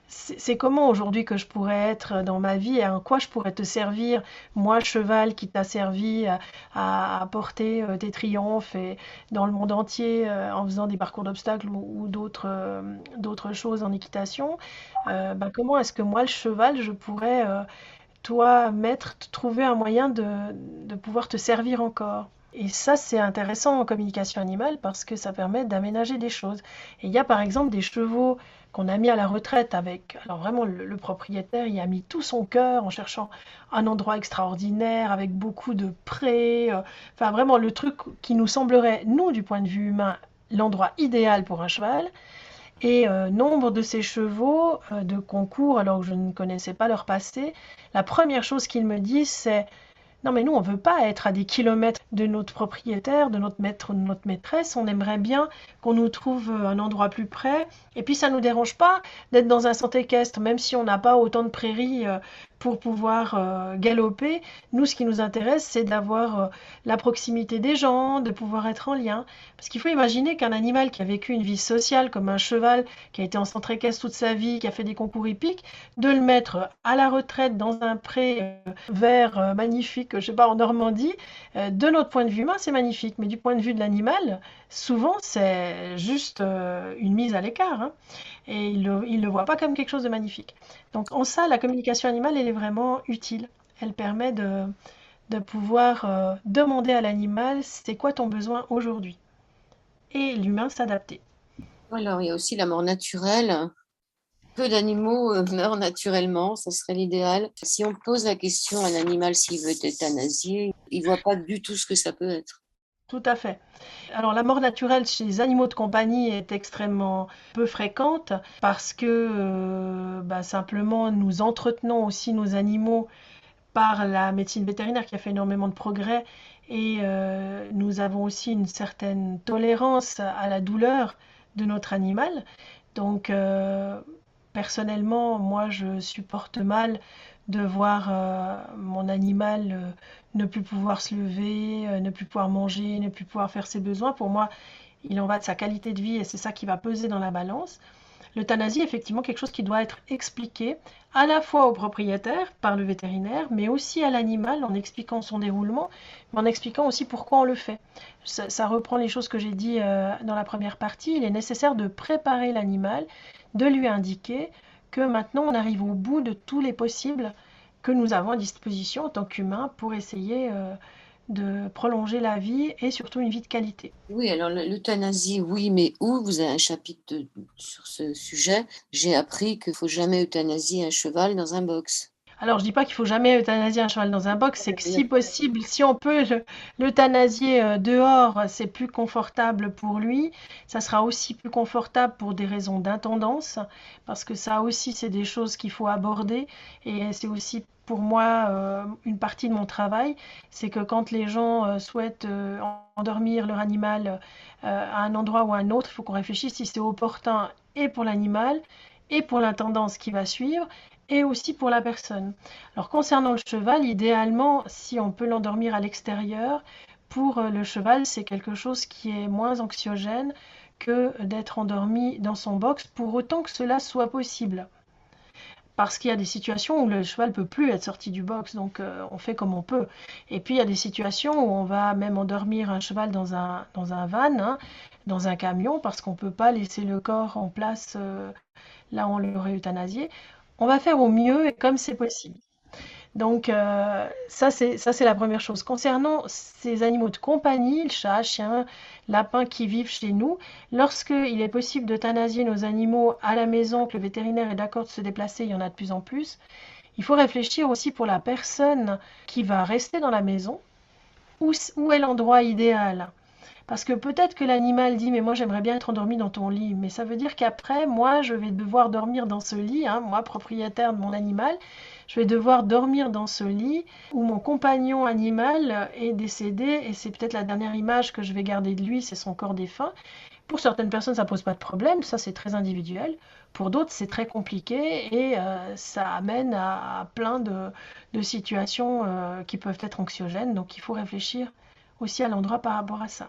c'est comment aujourd'hui que je pourrais être dans ma vie et en quoi je pourrais te servir, moi, cheval qui t'a servi à apporter tes triomphes et dans le monde entier en faisant des parcours d'obstacles ou d'autres choses en équitation. Comment est-ce que moi, le cheval, je pourrais, toi, maître, trouver un moyen de pouvoir te servir encore? Et ça, c'est intéressant en communication animale parce que ça permet d'aménager des choses. Et il y a par exemple des chevaux qu'on a mis à la retraite avec, alors vraiment le propriétaire y a mis tout son cœur en cherchant un endroit extraordinaire avec beaucoup de prés, enfin vraiment le truc qui nous semblerait, nous du point de vue humain, l'endroit idéal pour un cheval. Et nombre de ces chevaux de concours, alors que je ne connaissais pas leur passé, la première chose qu'ils me disent, c'est non, mais nous, on ne veut pas être à des kilomètres de notre propriétaire, de notre maître ou de notre maîtresse. On aimerait bien qu'on nous trouve un endroit plus près. Et puis, ça ne nous dérange pas d'être dans un centre équestre, même si on n'a pas autant de prairies pour pouvoir galoper. Nous, ce qui nous intéresse, c'est d'avoir la proximité des gens, de pouvoir être en lien. Parce qu'il faut imaginer qu'un animal qui a vécu une vie sociale, comme un cheval qui a été en centre équestre toute sa vie, qui a fait des concours hippiques, de le mettre à la retraite dans un pré vert magnifique, je sais pas, en Normandie, de notre point de vue humain, c'est magnifique. Mais du point de vue de l'animal, souvent, c'est juste une mise à l'écart, hein. Et il le voit pas comme quelque chose de magnifique. Donc en ça, la communication animale, elle est vraiment utile. Elle permet de pouvoir demander à l'animal, c'est quoi ton besoin aujourd'hui? Et l'humain s'adapter. Alors, il y a aussi la mort naturelle. Peu d'animaux meurent naturellement, ça serait l'idéal. Si on pose la question à un animal s'il veut être euthanasié, il ne voit pas du tout ce que ça peut être. Tout à fait. Alors la mort naturelle chez les animaux de compagnie est extrêmement peu fréquente parce que simplement nous entretenons aussi nos animaux par la médecine vétérinaire qui a fait énormément de progrès et nous avons aussi une certaine tolérance à la douleur de notre animal. Donc personnellement, moi je supporte mal de voir mon animal ne plus pouvoir se lever, ne plus pouvoir manger, ne plus pouvoir faire ses besoins. Pour moi, il en va de sa qualité de vie et c'est ça qui va peser dans la balance. L'euthanasie est effectivement quelque chose qui doit être expliqué à la fois au propriétaire par le vétérinaire, mais aussi à l'animal en expliquant son déroulement, mais en expliquant aussi pourquoi on le fait. Ça reprend les choses que j'ai dit dans la première partie. Il est nécessaire de préparer l'animal, de lui indiquer que maintenant on arrive au bout de tous les possibles que nous avons à disposition en tant qu'humains pour essayer de prolonger la vie et surtout une vie de qualité. Oui, alors l'euthanasie, oui, mais où? Vous avez un chapitre sur ce sujet. J'ai appris qu'il ne faut jamais euthanasier un cheval dans un box. Alors, je dis pas qu'il faut jamais euthanasier un cheval dans un box, c'est que C'est-à-dire si possible, si on peut l'euthanasier dehors, c'est plus confortable pour lui. Ça sera aussi plus confortable pour des raisons d'intendance, parce que ça aussi, c'est des choses qu'il faut aborder. Et c'est aussi pour moi une partie de mon travail, c'est que quand les gens souhaitent endormir leur animal à un endroit ou à un autre, il faut qu'on réfléchisse si c'est opportun et pour l'animal et pour l'intendance qui va suivre et aussi pour la personne. Alors concernant le cheval, idéalement, si on peut l'endormir à l'extérieur, pour le cheval, c'est quelque chose qui est moins anxiogène que d'être endormi dans son box, pour autant que cela soit possible. Parce qu'il y a des situations où le cheval ne peut plus être sorti du box, donc on fait comme on peut. Et puis il y a des situations où on va même endormir un cheval dans un van, hein, dans un camion, parce qu'on ne peut pas laisser le corps en place là où on l'aurait euthanasié. On va faire au mieux et comme c'est possible. Donc ça c'est la première chose. Concernant ces animaux de compagnie, le chat, chien, lapin qui vivent chez nous, lorsqu'il est possible d'euthanasier nos animaux à la maison, que le vétérinaire est d'accord de se déplacer, il y en a de plus en plus, il faut réfléchir aussi pour la personne qui va rester dans la maison, où est l'endroit idéal. Parce que peut-être que l'animal dit, mais moi j'aimerais bien être endormi dans ton lit, mais ça veut dire qu'après, moi je vais devoir dormir dans ce lit, hein, moi propriétaire de mon animal, je vais devoir dormir dans ce lit où mon compagnon animal est décédé, et c'est peut-être la dernière image que je vais garder de lui, c'est son corps défunt. Pour certaines personnes, ça pose pas de problème, ça c'est très individuel. Pour d'autres, c'est très compliqué et ça amène à plein de situations qui peuvent être anxiogènes, donc il faut réfléchir aussi à l'endroit par rapport à ça.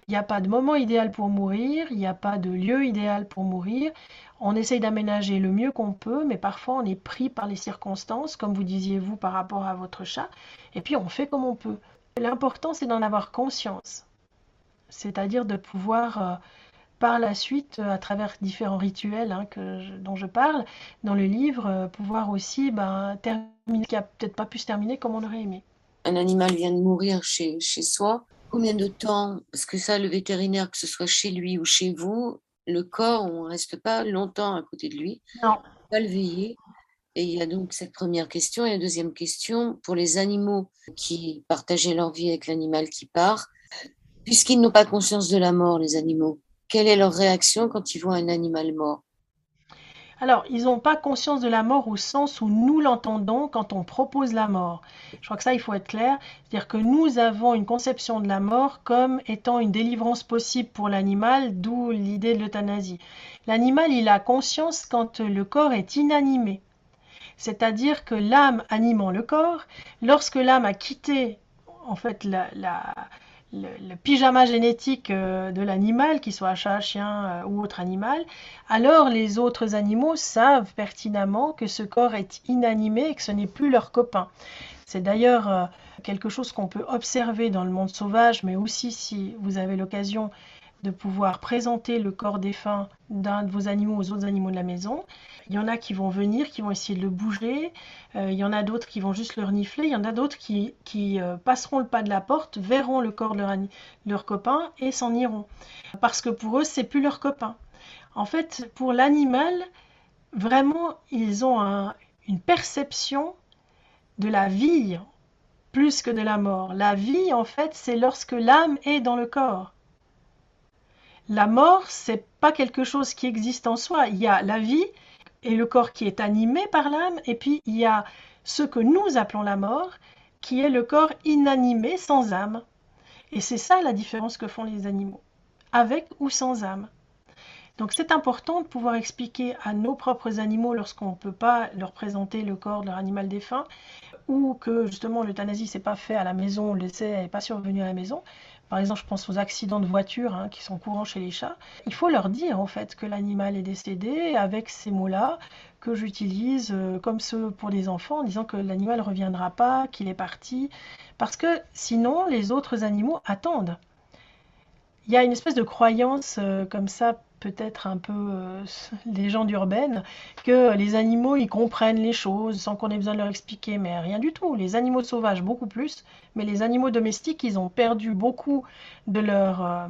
Il n'y a pas de moment idéal pour mourir, il n'y a pas de lieu idéal pour mourir. On essaye d'aménager le mieux qu'on peut, mais parfois on est pris par les circonstances, comme vous disiez vous par rapport à votre chat, et puis on fait comme on peut. L'important, c'est d'en avoir conscience, c'est-à-dire de pouvoir par la suite, à travers différents rituels hein, dont je parle dans le livre, pouvoir aussi terminer, qui n'a peut-être pas pu se terminer comme on aurait aimé. Un animal vient de mourir chez soi. Combien de temps? Parce que ça, le vétérinaire, que ce soit chez lui ou chez vous, le corps, on ne reste pas longtemps à côté de lui. Non. On va le veiller. Et il y a donc cette première question. Et la deuxième question, pour les animaux qui partageaient leur vie avec l'animal qui part, puisqu'ils n'ont pas conscience de la mort, les animaux, quelle est leur réaction quand ils voient un animal mort? Alors, ils n'ont pas conscience de la mort au sens où nous l'entendons quand on propose la mort. Je crois que ça, il faut être clair. C'est-à-dire que nous avons une conception de la mort comme étant une délivrance possible pour l'animal, d'où l'idée de l'euthanasie. L'animal, il a conscience quand le corps est inanimé. C'est-à-dire que l'âme animant le corps, lorsque l'âme a quitté en fait le pyjama génétique de l'animal, qu'il soit chat, chien ou autre animal, alors les autres animaux savent pertinemment que ce corps est inanimé et que ce n'est plus leur copain. C'est d'ailleurs quelque chose qu'on peut observer dans le monde sauvage, mais aussi si vous avez l'occasion de pouvoir présenter le corps défunt d'un de vos animaux aux autres animaux de la maison. Il y en a qui vont venir, qui vont essayer de le bouger. Il y en a d'autres qui vont juste le renifler. Il y en a d'autres qui passeront le pas de la porte, verront le corps de leur copain et s'en iront. Parce que pour eux, c'est plus leur copain. En fait, pour l'animal, vraiment, ils ont une perception de la vie plus que de la mort. La vie, en fait, c'est lorsque l'âme est dans le corps. La mort, c'est pas quelque chose qui existe en soi. Il y a la vie et le corps qui est animé par l'âme, et puis il y a ce que nous appelons la mort, qui est le corps inanimé sans âme. Et c'est ça la différence que font les animaux, avec ou sans âme. Donc c'est important de pouvoir expliquer à nos propres animaux, lorsqu'on ne peut pas leur présenter le corps de leur animal défunt, ou que justement l'euthanasie s'est pas fait à la maison, l'essai n'est pas survenu à la maison. Par exemple, je pense aux accidents de voiture hein, qui sont courants chez les chats. Il faut leur dire en fait que l'animal est décédé avec ces mots-là que j'utilise comme ceux pour des enfants en disant que l'animal ne reviendra pas, qu'il est parti. Parce que sinon, les autres animaux attendent. Il y a une espèce de croyance comme ça peut-être un peu légende urbaine, que les animaux, ils comprennent les choses sans qu'on ait besoin de leur expliquer, mais rien du tout. Les animaux sauvages, beaucoup plus, mais les animaux domestiques, ils ont perdu beaucoup de leurs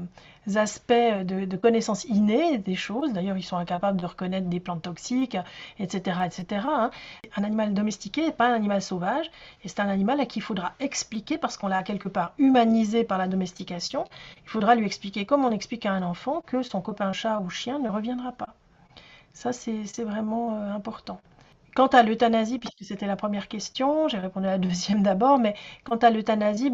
aspects de connaissances innées des choses. D'ailleurs, ils sont incapables de reconnaître des plantes toxiques, etc., etc., hein. Un animal domestiqué n'est pas un animal sauvage, et c'est un animal à qui il faudra expliquer, parce qu'on l'a quelque part humanisé par la domestication, il faudra lui expliquer, comme on explique à un enfant, que son copain chat ou chien ne reviendra pas. Ça, c'est vraiment important. Quant à l'euthanasie, puisque c'était la première question, j'ai répondu à la deuxième d'abord, mais quant à l'euthanasie,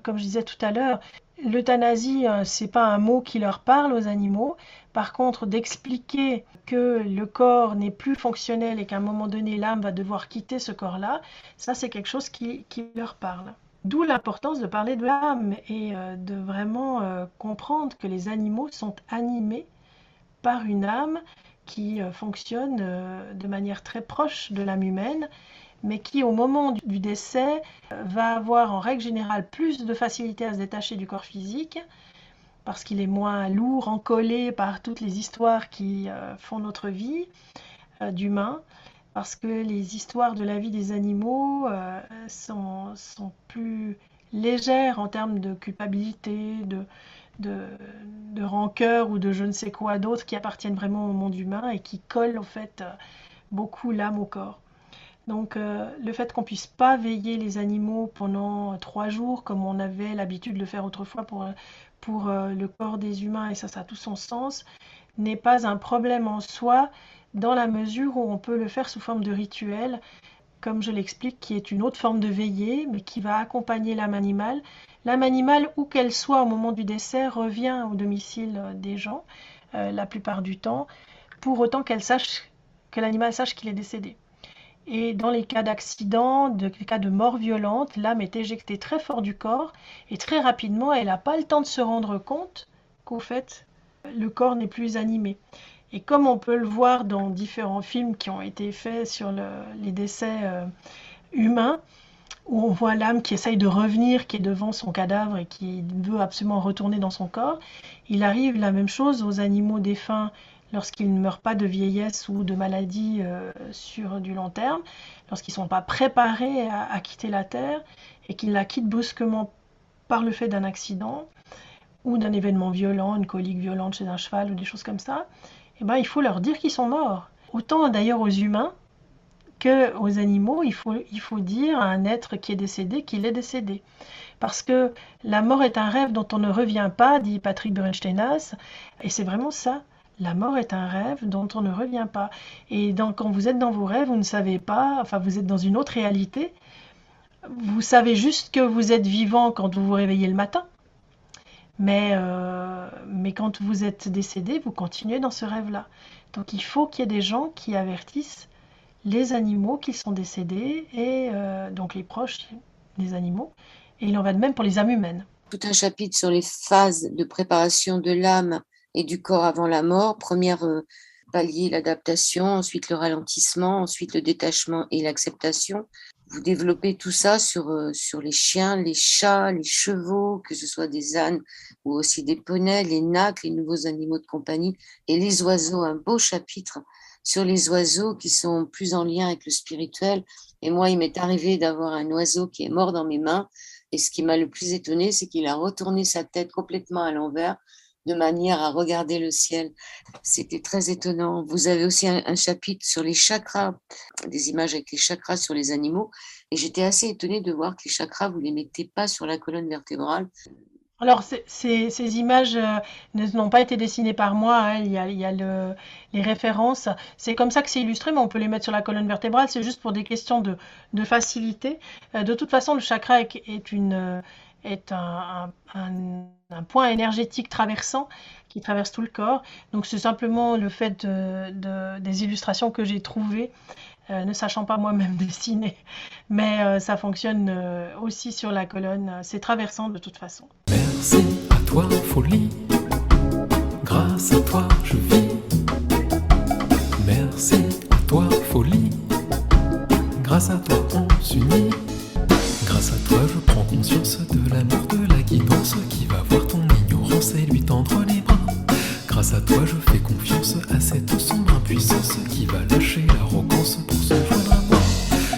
comme je disais tout à l'heure, l'euthanasie, c'est pas un mot qui leur parle aux animaux. Par contre, d'expliquer que le corps n'est plus fonctionnel et qu'à un moment donné, l'âme va devoir quitter ce corps-là, ça, c'est quelque chose qui leur parle. D'où l'importance de parler de l'âme et de vraiment comprendre que les animaux sont animés par une âme qui fonctionne de manière très proche de l'âme humaine, mais qui au moment du décès va avoir en règle générale plus de facilité à se détacher du corps physique, parce qu'il est moins lourd, encollé par toutes les histoires qui font notre vie d'humain, parce que les histoires de la vie des animaux sont plus légères en termes de culpabilité, de rancœur ou de je ne sais quoi d'autre qui appartiennent vraiment au monde humain et qui collent en fait beaucoup l'âme au corps. Donc le fait qu'on puisse pas veiller les animaux pendant 3 jours comme on avait l'habitude de le faire autrefois pour le corps des humains, et ça a tout son sens, n'est pas un problème en soi dans la mesure où on peut le faire sous forme de rituel, comme je l'explique, qui est une autre forme de veillée, mais qui va accompagner l'âme animale. L'âme animale, où qu'elle soit au moment du décès, revient au domicile des gens, la plupart du temps, pour autant que l'animal sache qu'il est décédé. Et dans les cas d'accident, les cas de mort violente, l'âme est éjectée très fort du corps, et très rapidement, elle n'a pas le temps de se rendre compte qu'au fait, le corps n'est plus animé. Et comme on peut le voir dans différents films qui ont été faits sur les décès humains, où on voit l'âme qui essaye de revenir, qui est devant son cadavre et qui veut absolument retourner dans son corps, il arrive la même chose aux animaux défunts lorsqu'ils ne meurent pas de vieillesse ou de maladie sur du long terme, lorsqu'ils ne sont pas préparés à quitter la terre et qu'ils la quittent brusquement par le fait d'un accident ou d'un événement violent, une colique violente chez un cheval ou des choses comme ça, il faut leur dire qu'ils sont morts. Autant d'ailleurs aux humains qu'aux animaux, il faut dire à un être qui est décédé qu'il est décédé. Parce que la mort est un rêve dont on ne revient pas, dit Patrick Berenshtenas, et c'est vraiment ça. La mort est un rêve dont on ne revient pas. Et quand vous êtes dans vos rêves, vous ne savez pas, vous êtes dans une autre réalité. Vous savez juste que vous êtes vivant quand vous vous réveillez le matin. Mais quand vous êtes décédé, vous continuez dans ce rêve-là. Donc il faut qu'il y ait des gens qui avertissent les animaux qu'ils sont décédés, et donc les proches des animaux. Et il en va de même pour les âmes humaines. Tout un chapitre sur les phases de préparation de l'âme et du corps avant la mort. Première palier, l'adaptation, ensuite le ralentissement, ensuite le détachement et l'acceptation. Vous développez tout ça sur les chiens, les chats, les chevaux, que ce soit des ânes ou aussi des poneys, les nacs, les nouveaux animaux de compagnie, et les oiseaux. Un beau chapitre sur les oiseaux qui sont plus en lien avec le spirituel. Et moi, il m'est arrivé d'avoir un oiseau qui est mort dans mes mains. Et ce qui m'a le plus étonné, c'est qu'il a retourné sa tête complètement à l'envers, de manière à regarder le ciel. C'était très étonnant. Vous avez aussi un chapitre sur les chakras, des images avec les chakras sur les animaux. Et j'étais assez étonnée de voir que les chakras, vous ne les mettez pas sur la colonne vertébrale. Alors, ces images n'ont pas été dessinées par moi, hein. Il y a les références. C'est comme ça que c'est illustré, mais on peut les mettre sur la colonne vertébrale. C'est juste pour des questions de facilité. De toute façon, le chakra est un point énergétique traversant qui traverse tout le corps. Donc c'est simplement le fait des illustrations que j'ai trouvées, ne sachant pas moi-même dessiner. Mais ça fonctionne aussi sur la colonne. C'est traversant de toute façon. Merci à toi, folie. Grâce à toi, je vis. Merci à toi, folie. Grâce à toi, on s'unit. Grâce à toi, je prends conscience de l'amour, de la guidance qui va voir ton ignorance et lui tendre les bras. Grâce à toi je fais confiance à cette sombre impuissance qui va lâcher l'arrogance pour se joindre à moi.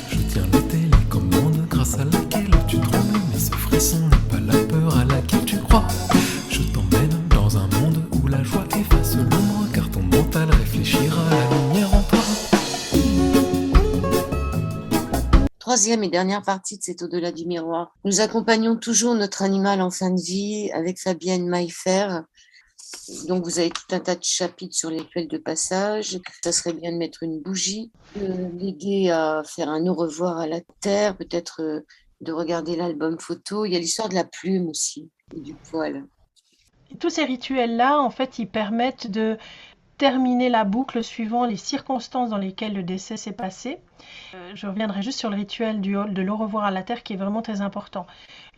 Je tiens la télécommande grâce à laquelle tu trembles, mais ce frisson n'est pas la peur à laquelle tu crois. Je t'emmène dans un monde où la joie efface l'ombre, car ton mental réfléchira à la lumière en toi. Troisième et dernière partie de cet au-delà du miroir. Nous accompagnons toujours notre animal en fin de vie avec Fabienne Maillefer. Donc vous avez tout un tas de chapitres sur les rituels de passage. Ça serait bien de mettre une bougie, l'aider à faire un au revoir à la terre, peut-être de regarder l'album photo. Il y a l'histoire de la plume aussi, et du poil. Et tous ces rituels-là, en fait, ils permettent de terminer la boucle suivant les circonstances dans lesquelles le décès s'est passé. Je reviendrai juste sur le rituel de l'au revoir à la terre qui est vraiment très important.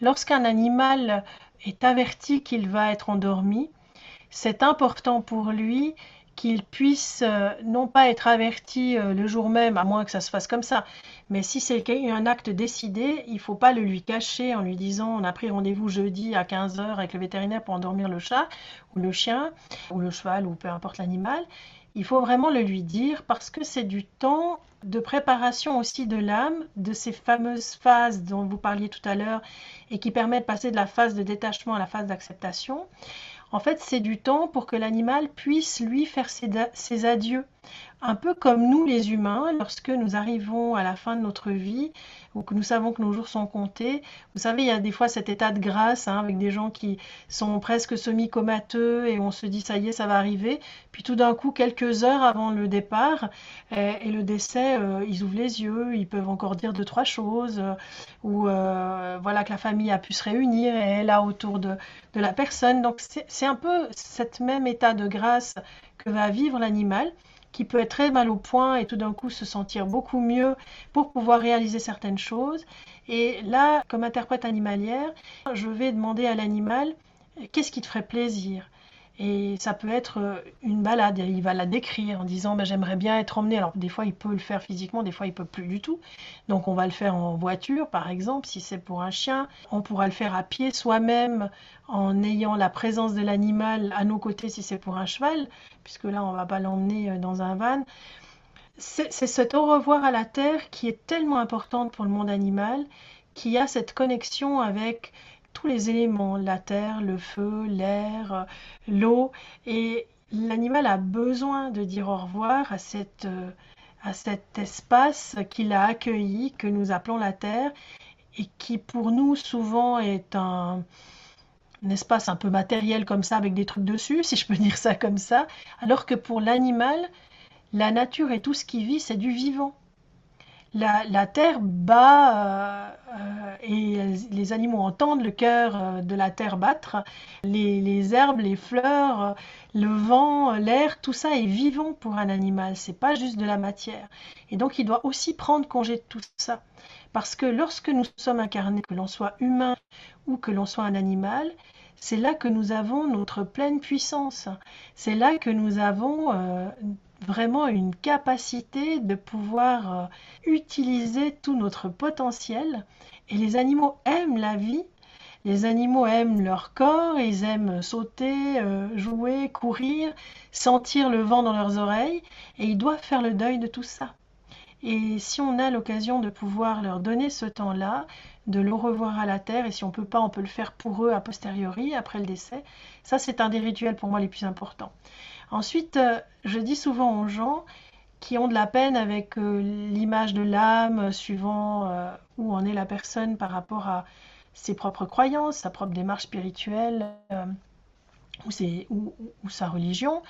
Lorsqu'un animal est averti qu'il va être endormi, c'est important pour lui qu'il puisse non pas être averti le jour même, à moins que ça se fasse comme ça, mais si c'est un acte décidé, il ne faut pas le lui cacher en lui disant on a pris rendez-vous jeudi à 15 h avec le vétérinaire pour endormir le chat ou le chien ou le cheval ou peu importe l'animal. Il faut vraiment le lui dire parce que c'est du temps de préparation aussi de l'âme, de ces fameuses phases dont vous parliez tout à l'heure et qui permettent de passer de la phase de détachement à la phase d'acceptation. En fait, c'est du temps pour que l'animal puisse, lui, faire ses adieux. Un peu comme nous, les humains, lorsque nous arrivons à la fin de notre vie, ou que nous savons que nos jours sont comptés. Vous savez, il y a des fois cet état de grâce, avec des gens qui sont presque semi-comateux, et on se dit, ça y est, ça va arriver. Puis tout d'un coup, quelques heures avant le départ, et le décès, ils ouvrent les yeux, ils peuvent encore dire 2-3 choses, ou voilà que la famille a pu se réunir, et est là autour de la personne. Donc c'est un peu cet même état de grâce que va vivre l'animal, qui peut être très mal au point et tout d'un coup se sentir beaucoup mieux pour pouvoir réaliser certaines choses. Et là, comme interprète animalière, je vais demander à l'animal qu'est-ce qui te ferait plaisir. Et ça peut être une balade, il va la décrire en disant j'aimerais bien être emmené. Alors des fois il peut le faire physiquement, des fois il peut plus du tout. Donc on va le faire en voiture par exemple, si c'est pour un chien. On pourra le faire à pied soi-même en ayant la présence de l'animal à nos côtés si c'est pour un cheval, puisque là on ne va pas l'emmener dans un van. C'est cet au revoir à la terre qui est tellement importante pour le monde animal, qui a cette connexion avec tous les éléments, la terre, le feu, l'air, l'eau, et l'animal a besoin de dire au revoir à cet espace qu'il a accueilli, que nous appelons la terre, et qui pour nous souvent est un espace un peu matériel comme ça, avec des trucs dessus, si je peux dire ça comme ça, alors que pour l'animal, la nature et tout ce qui vit, c'est du vivant. La terre bat et les animaux entendent le cœur de la terre battre. Les herbes, les fleurs, le vent, l'air, tout ça est vivant pour un animal. C'est pas juste de la matière. Et donc il doit aussi prendre congé de tout ça. Parce que lorsque nous sommes incarnés, que l'on soit humain ou que l'on soit un animal, c'est là que nous avons notre pleine puissance. C'est là que nous avons vraiment une capacité de pouvoir utiliser tout notre potentiel. Et les animaux aiment la vie, les animaux aiment leur corps, ils aiment sauter, jouer, courir, sentir le vent dans leurs oreilles, et ils doivent faire le deuil de tout ça. Et si on a l'occasion de pouvoir leur donner ce temps-là, de le revoir à la terre, et si on peut pas, on peut le faire pour eux a posteriori, après le décès, ça c'est un des rituels pour moi les plus importants. Ensuite, je dis souvent aux gens qui ont de la peine avec l'image de l'âme, suivant où en est la personne par rapport à ses propres croyances, sa propre démarche spirituelle ou sa religion.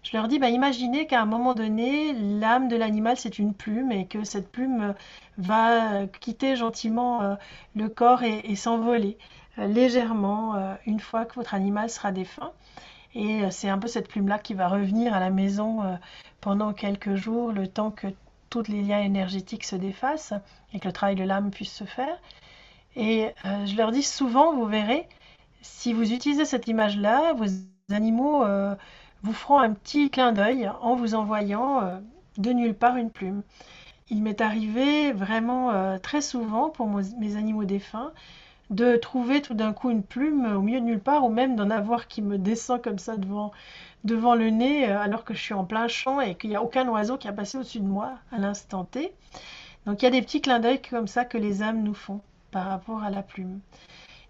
Je leur dis, imaginez qu'à un moment donné, l'âme de l'animal, c'est une plume et que cette plume va quitter gentiment le corps et s'envoler légèrement une fois que votre animal sera défunt. Et c'est un peu cette plume-là qui va revenir à la maison pendant quelques jours, le temps que tous les liens énergétiques se défassent et que le travail de l'âme puisse se faire. Et je leur dis souvent, vous verrez, si vous utilisez cette image-là, vos animaux vous feront un petit clin d'œil en vous envoyant de nulle part une plume. Il m'est arrivé vraiment très souvent pour mes animaux défunts de trouver tout d'un coup une plume au milieu de nulle part, ou même d'en avoir qui me descend comme ça devant le nez, alors que je suis en plein champ et qu'il n'y a aucun oiseau qui a passé au-dessus de moi à l'instant T. Donc il y a des petits clins d'œil comme ça que les âmes nous font par rapport à la plume.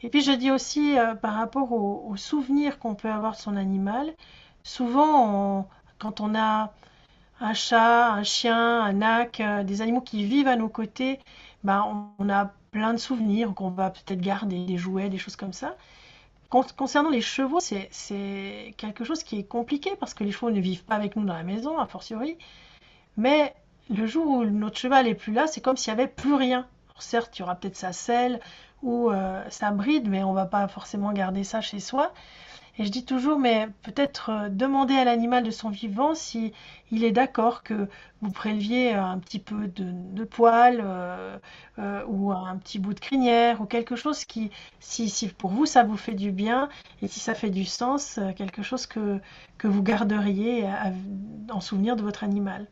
Et puis je dis aussi par rapport aux souvenirs qu'on peut avoir de son animal, souvent quand on a un chat, un chien, un âne, des animaux qui vivent à nos côtés, ben, on a plein de souvenirs qu'on va peut-être garder, des jouets, des choses comme ça. Concernant les chevaux, c'est quelque chose qui est compliqué parce que les chevaux ne vivent pas avec nous dans la maison, a fortiori. Mais le jour où notre cheval est plus là, c'est comme s'il n'y avait plus rien. Alors certes, il y aura peut-être sa selle ou sa bride, mais on va pas forcément garder ça chez soi. Et je dis toujours, mais peut-être demander à l'animal de son vivant si il est d'accord que vous préleviez un petit peu de poil ou un petit bout de crinière ou quelque chose qui, si pour vous ça vous fait du bien et si ça fait du sens, quelque chose que vous garderiez en souvenir de votre animal.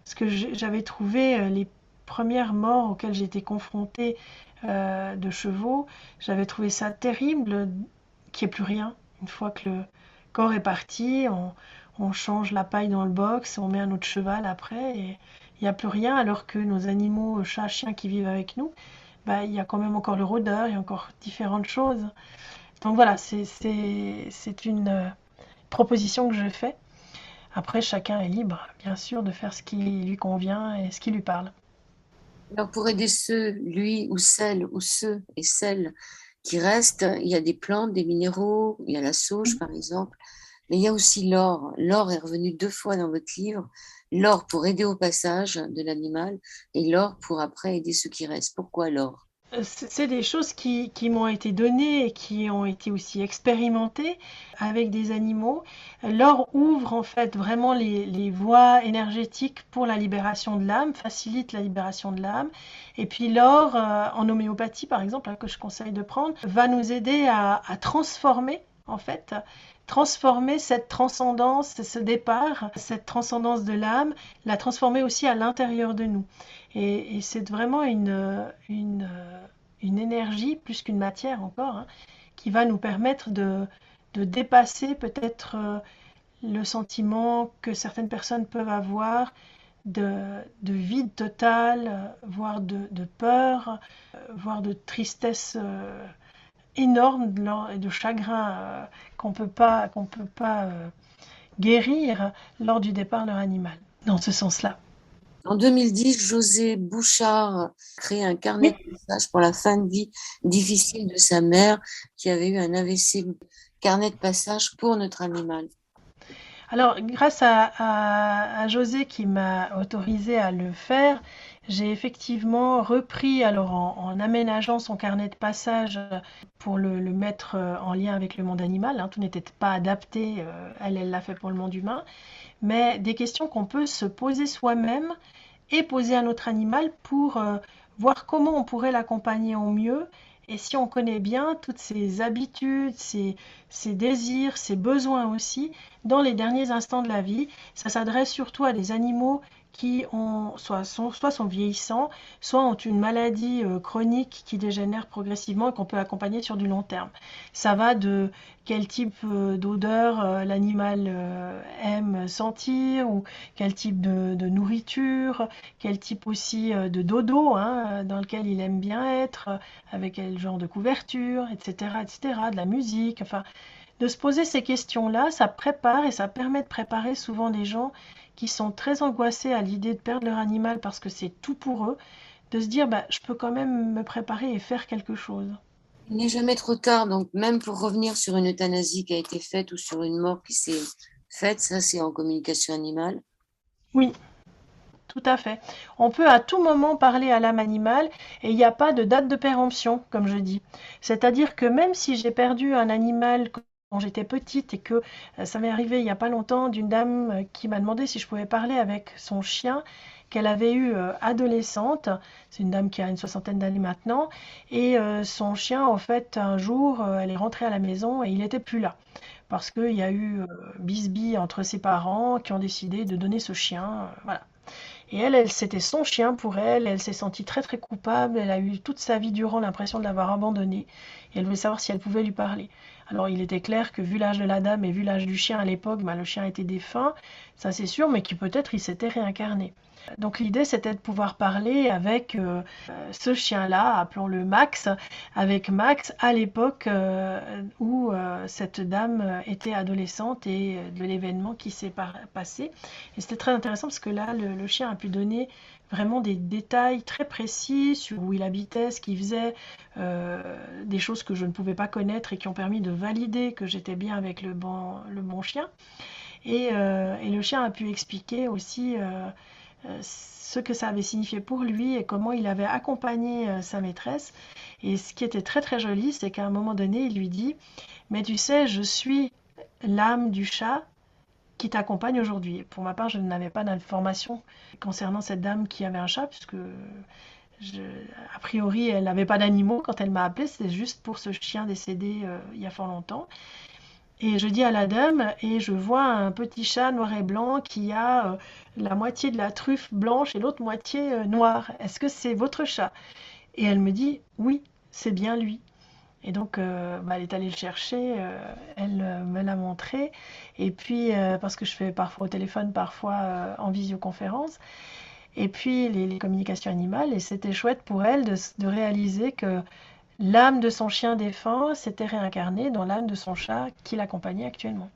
Parce que j'avais trouvé les premières morts auxquelles j'ai été confrontée de chevaux, j'avais trouvé ça terrible qu'il n'y ait plus rien. Une fois que le corps est parti, on change la paille dans le box, on met un autre cheval après et il n'y a plus rien, alors que nos animaux, chats, chiens qui vivent avec nous, bah, il y a quand même encore le rôdeur, il y a encore différentes choses. Donc voilà, c'est une proposition que je fais. Après, chacun est libre, bien sûr, de faire ce qui lui convient et ce qui lui parle. Alors, pour aider lui ou ceux et celles qui restent, il y a des plantes, des minéraux, il y a la sauge, par exemple, mais il y a aussi l'or. L'or est revenu 2 fois dans votre livre. L'or pour aider au passage de l'animal et l'or pour après aider ceux qui restent. Pourquoi l'or? C'est des choses qui m'ont été données et qui ont été aussi expérimentées avec des animaux. L'or ouvre en fait vraiment les voies énergétiques pour la libération de l'âme, facilite la libération de l'âme. Et puis l'or, en homéopathie par exemple, que je conseille de prendre, va nous aider à transformer en fait, transformer cette transcendance, ce départ, cette transcendance de l'âme, la transformer aussi à l'intérieur de nous. Et c'est vraiment une énergie, plus qu'une matière encore, hein, qui va nous permettre de dépasser peut-être le sentiment que certaines personnes peuvent avoir de vide total, voire de peur, voire de tristesse énorme, de chagrin qu'on peut pas guérir lors du départ de leur animal, dans ce sens-là. En 2010, José Bouchard a créé un carnet Oui. de messages pour la fin de vie difficile de sa mère qui avait eu un AVC. Carnet de passage pour notre animal. Alors, grâce à José qui m'a autorisé à le faire, j'ai effectivement repris, alors en aménageant son carnet de passage pour le mettre en lien avec le monde animal, hein, tout n'était pas adapté, elle l'a fait pour le monde humain, mais des questions qu'on peut se poser soi-même et poser à notre animal pour voir comment on pourrait l'accompagner au mieux. Et si on connaît bien toutes ses habitudes, ses désirs, ses besoins aussi, dans les derniers instants de la vie, ça s'adresse surtout à des animaux qui soit sont vieillissants, soit ont une maladie chronique qui dégénère progressivement et qu'on peut accompagner sur du long terme. Ça va de quel type d'odeur l'animal aime sentir, ou quel type de nourriture, quel type aussi de dodo hein, dans lequel il aime bien être, avec quel genre de couverture, etc., etc., de la musique, enfin, de se poser ces questions-là, ça prépare et ça permet de préparer souvent des gens qui sont très angoissés à l'idée de perdre leur animal parce que c'est tout pour eux, de se dire bah, je peux quand même me préparer et faire quelque chose. Il n'est jamais trop tard, donc même pour revenir sur une euthanasie qui a été faite ou sur une mort qui s'est faite, ça c'est en communication animale. Oui, tout à fait. On peut à tout moment parler à l'âme animale et il n'y a pas de date de péremption, comme je dis. C'est-à-dire que même si j'ai perdu un animal quand j'étais petite et que ça m'est arrivé il n'y a pas longtemps d'une dame qui m'a demandé si je pouvais parler avec son chien qu'elle avait eu adolescente. C'est une dame qui a une soixantaine d'années maintenant. Et son chien, en fait, un jour, elle est rentrée à la maison et il n'était plus là. Parce qu'il y a eu bisbille entre ses parents qui ont décidé de donner ce chien. Voilà. Et elle, c'était son chien pour elle. Elle s'est sentie très très coupable. Elle a eu toute sa vie durant l'impression de l'avoir abandonné. Et elle voulait savoir si elle pouvait lui parler. Alors il était clair que vu l'âge de la dame et vu l'âge du chien à l'époque, le chien était défunt, ça c'est sûr, mais que peut-être il s'était réincarné. Donc l'idée c'était de pouvoir parler avec ce chien-là, appelons-le Max, avec Max à l'époque où cette dame était adolescente et de l'événement qui s'est passé. Et c'était très intéressant parce que là le chien a pu donner vraiment des détails très précis sur où il habitait, ce qu'il faisait, des choses que je ne pouvais pas connaître et qui ont permis de valider que j'étais bien avec le bon chien. Et le chien a pu expliquer aussi ce que ça avait signifié pour lui et comment il avait accompagné sa maîtresse. Et ce qui était très très joli, c'est qu'à un moment donné, il lui dit, mais tu sais, je suis l'âme du chat qui t'accompagne aujourd'hui. Pour ma part, je n'avais pas d'informations concernant cette dame qui avait un chat, puisque a priori, elle n'avait pas d'animaux quand elle m'a appelé, c'était juste pour ce chien décédé il y a fort longtemps. Et je dis à la dame, et je vois un petit chat noir et blanc qui a la moitié de la truffe blanche et l'autre moitié noire. Est-ce que c'est votre chat? Et elle me dit, oui, c'est bien lui. Et donc, elle est allée le chercher, elle me l'a montré. Et puis, parce que je fais parfois au téléphone, parfois en visioconférence. Et puis, les communications animales. Et c'était chouette pour elle de réaliser que l'âme de son chien défunt s'était réincarnée dans l'âme de son chat qui l'accompagnait actuellement.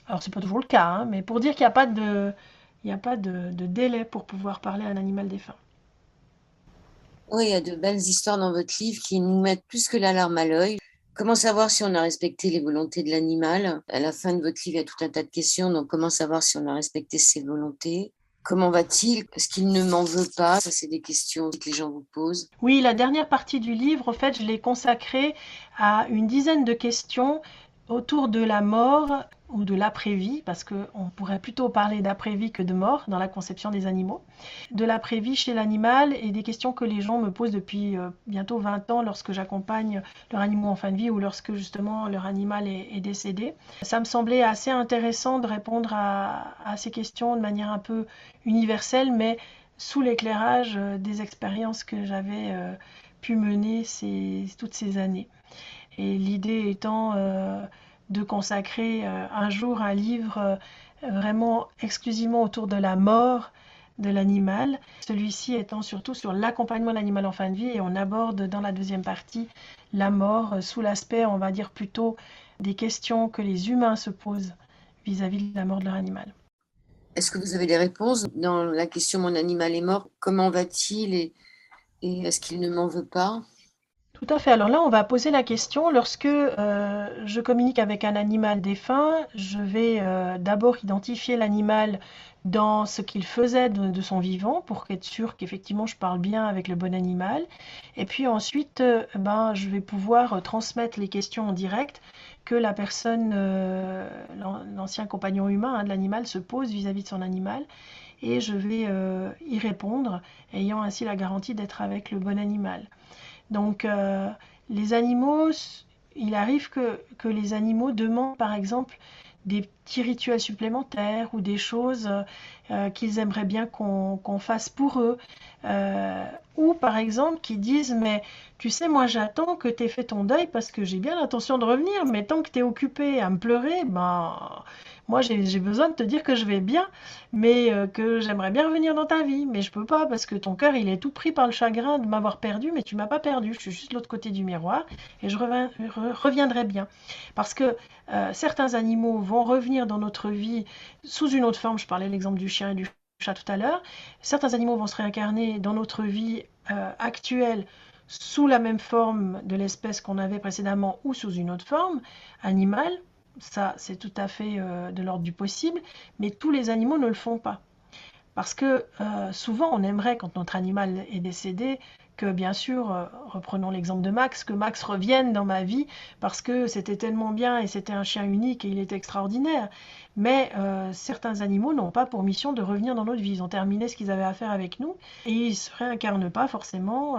Alors, c'est pas toujours le cas, hein, mais pour dire qu'il n'y a pas de délai pour pouvoir parler à un animal défunt. Oui, il y a de belles histoires dans votre livre qui nous mettent plus que la larme à l'œil. Comment savoir si on a respecté les volontés de l'animal? À la fin de votre livre, il y a tout un tas de questions. Donc, comment savoir si on a respecté ses volontés? Comment va-t-il? Est-ce qu'il ne m'en veut pas? Ça, c'est des questions que les gens vous posent. Oui, la dernière partie du livre, en fait, je l'ai consacrée à une dizaine de questions autour de la mort ou de l'après-vie, parce qu'on pourrait plutôt parler d'après-vie que de mort dans la conception des animaux, de l'après-vie chez l'animal et des questions que les gens me posent depuis bientôt 20 ans lorsque j'accompagne leurs animaux en fin de vie ou lorsque justement leur animal est décédé. Ça me semblait assez intéressant de répondre à ces questions de manière un peu universelle, mais sous l'éclairage des expériences que j'avais pu mener toutes ces années. Et l'idée étant de consacrer un jour un livre vraiment exclusivement autour de la mort de l'animal, celui-ci étant surtout sur l'accompagnement de l'animal en fin de vie, et on aborde dans la deuxième partie la mort sous l'aspect, on va dire plutôt, des questions que les humains se posent vis-à-vis de la mort de leur animal. Est-ce que vous avez des réponses dans la question mon animal est mort? Comment va-t-il et est-ce qu'il ne m'en veut pas? Tout à fait. Alors là, on va poser la question, lorsque je communique avec un animal défunt, je vais d'abord identifier l'animal dans ce qu'il faisait de son vivant pour être sûr qu'effectivement je parle bien avec le bon animal. Et puis ensuite, je vais pouvoir transmettre les questions en direct que la personne, l'ancien compagnon humain de l'animal, se pose vis-à-vis de son animal. Et je vais y répondre, ayant ainsi la garantie d'être avec le bon animal. Donc les animaux, il arrive que les animaux demandent par exemple des petits rituels supplémentaires ou des choses qu'ils aimeraient bien qu'on fasse pour eux. Ou par exemple qui disent mais tu sais moi j'attends que tu aies fait ton deuil parce que j'ai bien l'intention de revenir, mais tant que tu es occupé à me pleurer, moi j'ai besoin de te dire que je vais bien, mais que j'aimerais bien revenir dans ta vie, mais je peux pas parce que ton cœur il est tout pris par le chagrin de m'avoir perdu, mais tu m'as pas perdu, je suis juste de l'autre côté du miroir et je reviendrai bien. Parce que certains animaux vont revenir dans notre vie sous une autre forme, je parlais de l'exemple du chien et du chat tout à l'heure, certains animaux vont se réincarner dans notre vie actuelle sous la même forme de l'espèce qu'on avait précédemment ou sous une autre forme animale. Ça, c'est tout à fait de l'ordre du possible, mais tous les animaux ne le font pas. Parce que souvent, on aimerait, quand notre animal est décédé, que bien sûr, reprenons l'exemple de Max, que Max revienne dans ma vie parce que c'était tellement bien et c'était un chien unique et il était extraordinaire. Mais certains animaux n'ont pas pour mission de revenir dans notre vie. Ils ont terminé ce qu'ils avaient à faire avec nous et ils ne se réincarnent pas forcément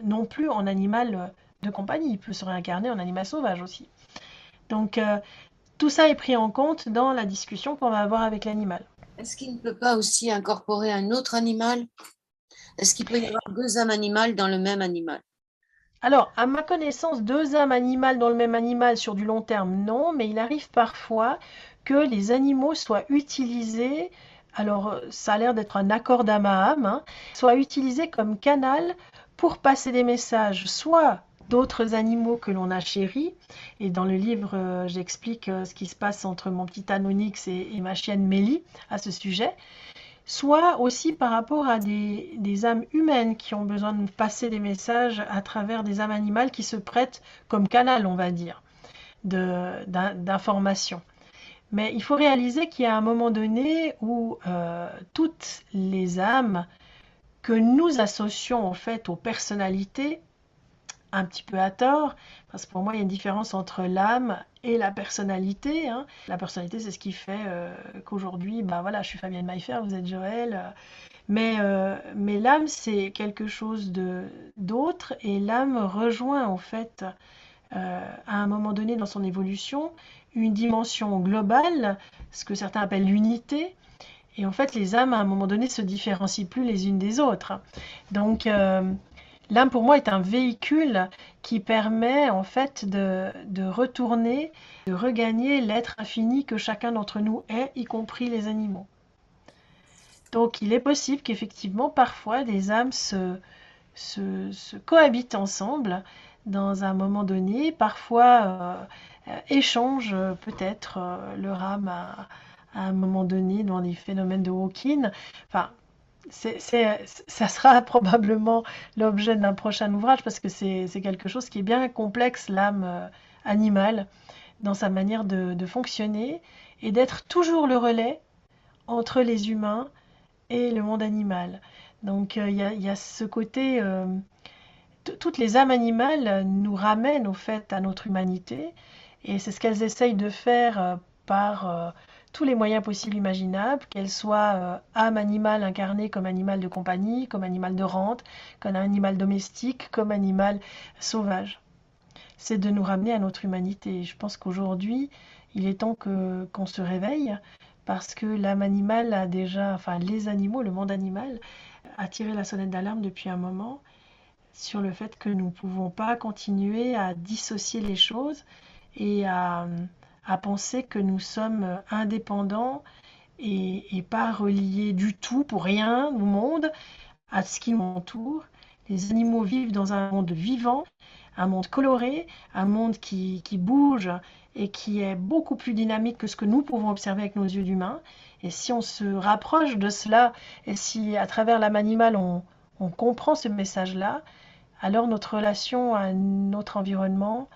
non plus en animal de compagnie. Il peut se réincarner en animal sauvage aussi. Donc tout ça est pris en compte dans la discussion qu'on va avoir avec l'animal. Est-ce qu'il ne peut pas aussi incorporer un autre animal? Est-ce qu'il peut y avoir deux âmes animales dans le même animal? Alors, à ma connaissance, deux âmes animales dans le même animal sur du long terme, non, mais il arrive parfois que les animaux soient utilisés, alors ça a l'air d'être un accord d'âme à âme, hein, soient utilisés comme canal pour passer des messages, soit d'autres animaux que l'on a chéris, et dans le livre, j'explique ce qui se passe entre mon petit Anonyx et ma chienne Mélie à ce sujet, soit aussi par rapport à des âmes humaines qui ont besoin de passer des messages à travers des âmes animales qui se prêtent comme canal, on va dire, d'information. Mais il faut réaliser qu'il y a un moment donné où toutes les âmes que nous associons en fait aux personnalités, un petit peu à tort, parce que pour moi, il y a une différence entre l'âme et la personnalité, hein. La personnalité, c'est ce qui fait qu'aujourd'hui, ben voilà, je suis Fabienne Maillefer, vous êtes Joël. Mais l'âme, c'est quelque chose d'autre, et l'âme rejoint en fait, à un moment donné dans son évolution, une dimension globale, ce que certains appellent l'unité. Et en fait, les âmes, à un moment donné, se différencient plus les unes des autres. Donc, l'âme, pour moi, est un véhicule qui permet, en fait, de retourner, de regagner l'être infini que chacun d'entre nous est, y compris les animaux. Donc, il est possible qu'effectivement, parfois, des âmes se cohabitent ensemble dans un moment donné, parfois échangent peut-être leur âme à un moment donné dans des phénomènes de Hawking. Enfin, ça sera probablement l'objet d'un prochain ouvrage parce que c'est quelque chose qui est bien complexe, l'âme animale, dans sa manière de fonctionner et d'être toujours le relais entre les humains et le monde animal. Donc y a ce côté, toutes les âmes animales nous ramènent au fait à notre humanité et c'est ce qu'elles essayent de faire par tous les moyens possibles imaginables, qu'elles soient âme animale incarnée comme animal de compagnie, comme animal de rente, comme animal domestique, comme animal sauvage. C'est de nous ramener à notre humanité. Je pense qu'aujourd'hui, il est temps qu'on se réveille parce que l'âme animale a déjà, enfin les animaux, le monde animal, a tiré la sonnette d'alarme depuis un moment sur le fait que nous ne pouvons pas continuer à dissocier les choses et à penser que nous sommes indépendants et pas reliés du tout pour rien au monde, à ce qui nous entoure. Les animaux vivent dans un monde vivant, un monde coloré, un monde qui bouge et qui est beaucoup plus dynamique que ce que nous pouvons observer avec nos yeux d'humains. Et si on se rapproche de cela, et si à travers l'âme animale on comprend ce message-là, alors notre relation à notre environnement,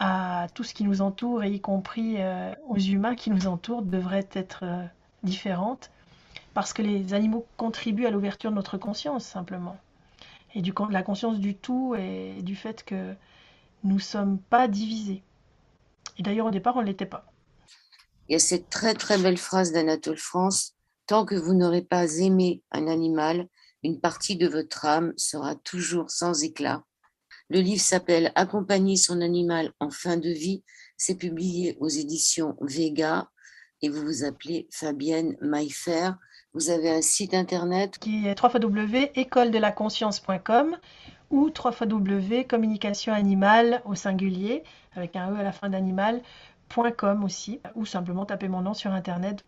à tout ce qui nous entoure, et y compris aux humains qui nous entourent, devrait être différente, parce que les animaux contribuent à l'ouverture de notre conscience, simplement. Et de la conscience du tout et du fait que nous ne sommes pas divisés. Et d'ailleurs, au départ, on ne l'était pas. Il y a cette très très belle phrase d'Anatole France: tant que vous n'aurez pas aimé un animal, une partie de votre âme sera toujours sans éclat. Le livre s'appelle Accompagner son animal en fin de vie. C'est publié aux éditions Vega et vous vous appelez Fabienne Maillefer. Vous avez un site internet qui est www.écoledelaConscience.com ou www.communicationanimale au singulier avec un E à la fin d'animal.com aussi, ou simplement taper mon nom sur internet.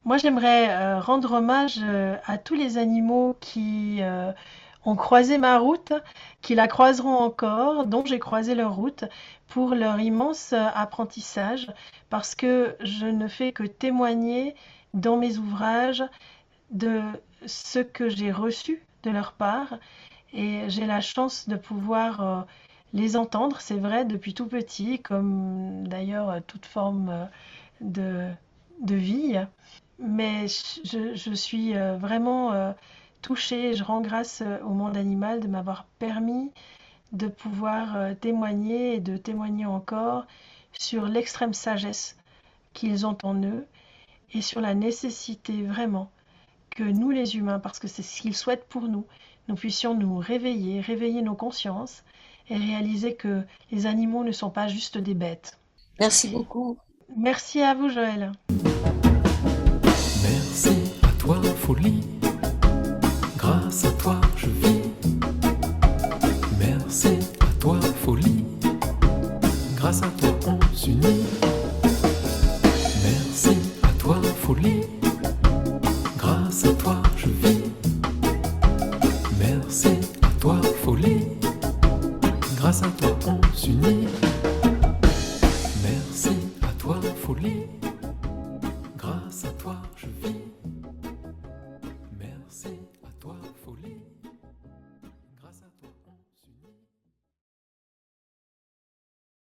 Moi, j'aimerais rendre hommage à tous les animaux qui ont croisé ma route, qui la croiseront encore, dont j'ai croisé leur route, pour leur immense apprentissage, parce que je ne fais que témoigner dans mes ouvrages de ce que j'ai reçu de leur part, et j'ai la chance de pouvoir les entendre, c'est vrai, depuis tout petit, comme d'ailleurs toute forme de vie. Mais je suis vraiment touchée, je rends grâce au monde animal de m'avoir permis de pouvoir témoigner et de témoigner encore sur l'extrême sagesse qu'ils ont en eux et sur la nécessité vraiment que nous les humains, parce que c'est ce qu'ils souhaitent pour nous, nous puissions nous réveiller, réveiller nos consciences et réaliser que les animaux ne sont pas juste des bêtes. Merci beaucoup. Merci à vous, Joël. Merci. toi, folie. Grâce à toi, je vis. Merci à toi, folie. Grâce à toi, on s'unit. Merci à toi, folie. Grâce à toi, je vis. Merci à toi, folie. Grâce à toi, on s'unit. Merci à toi, folie. Grâce à toi, je vis. Merci à toi, folie.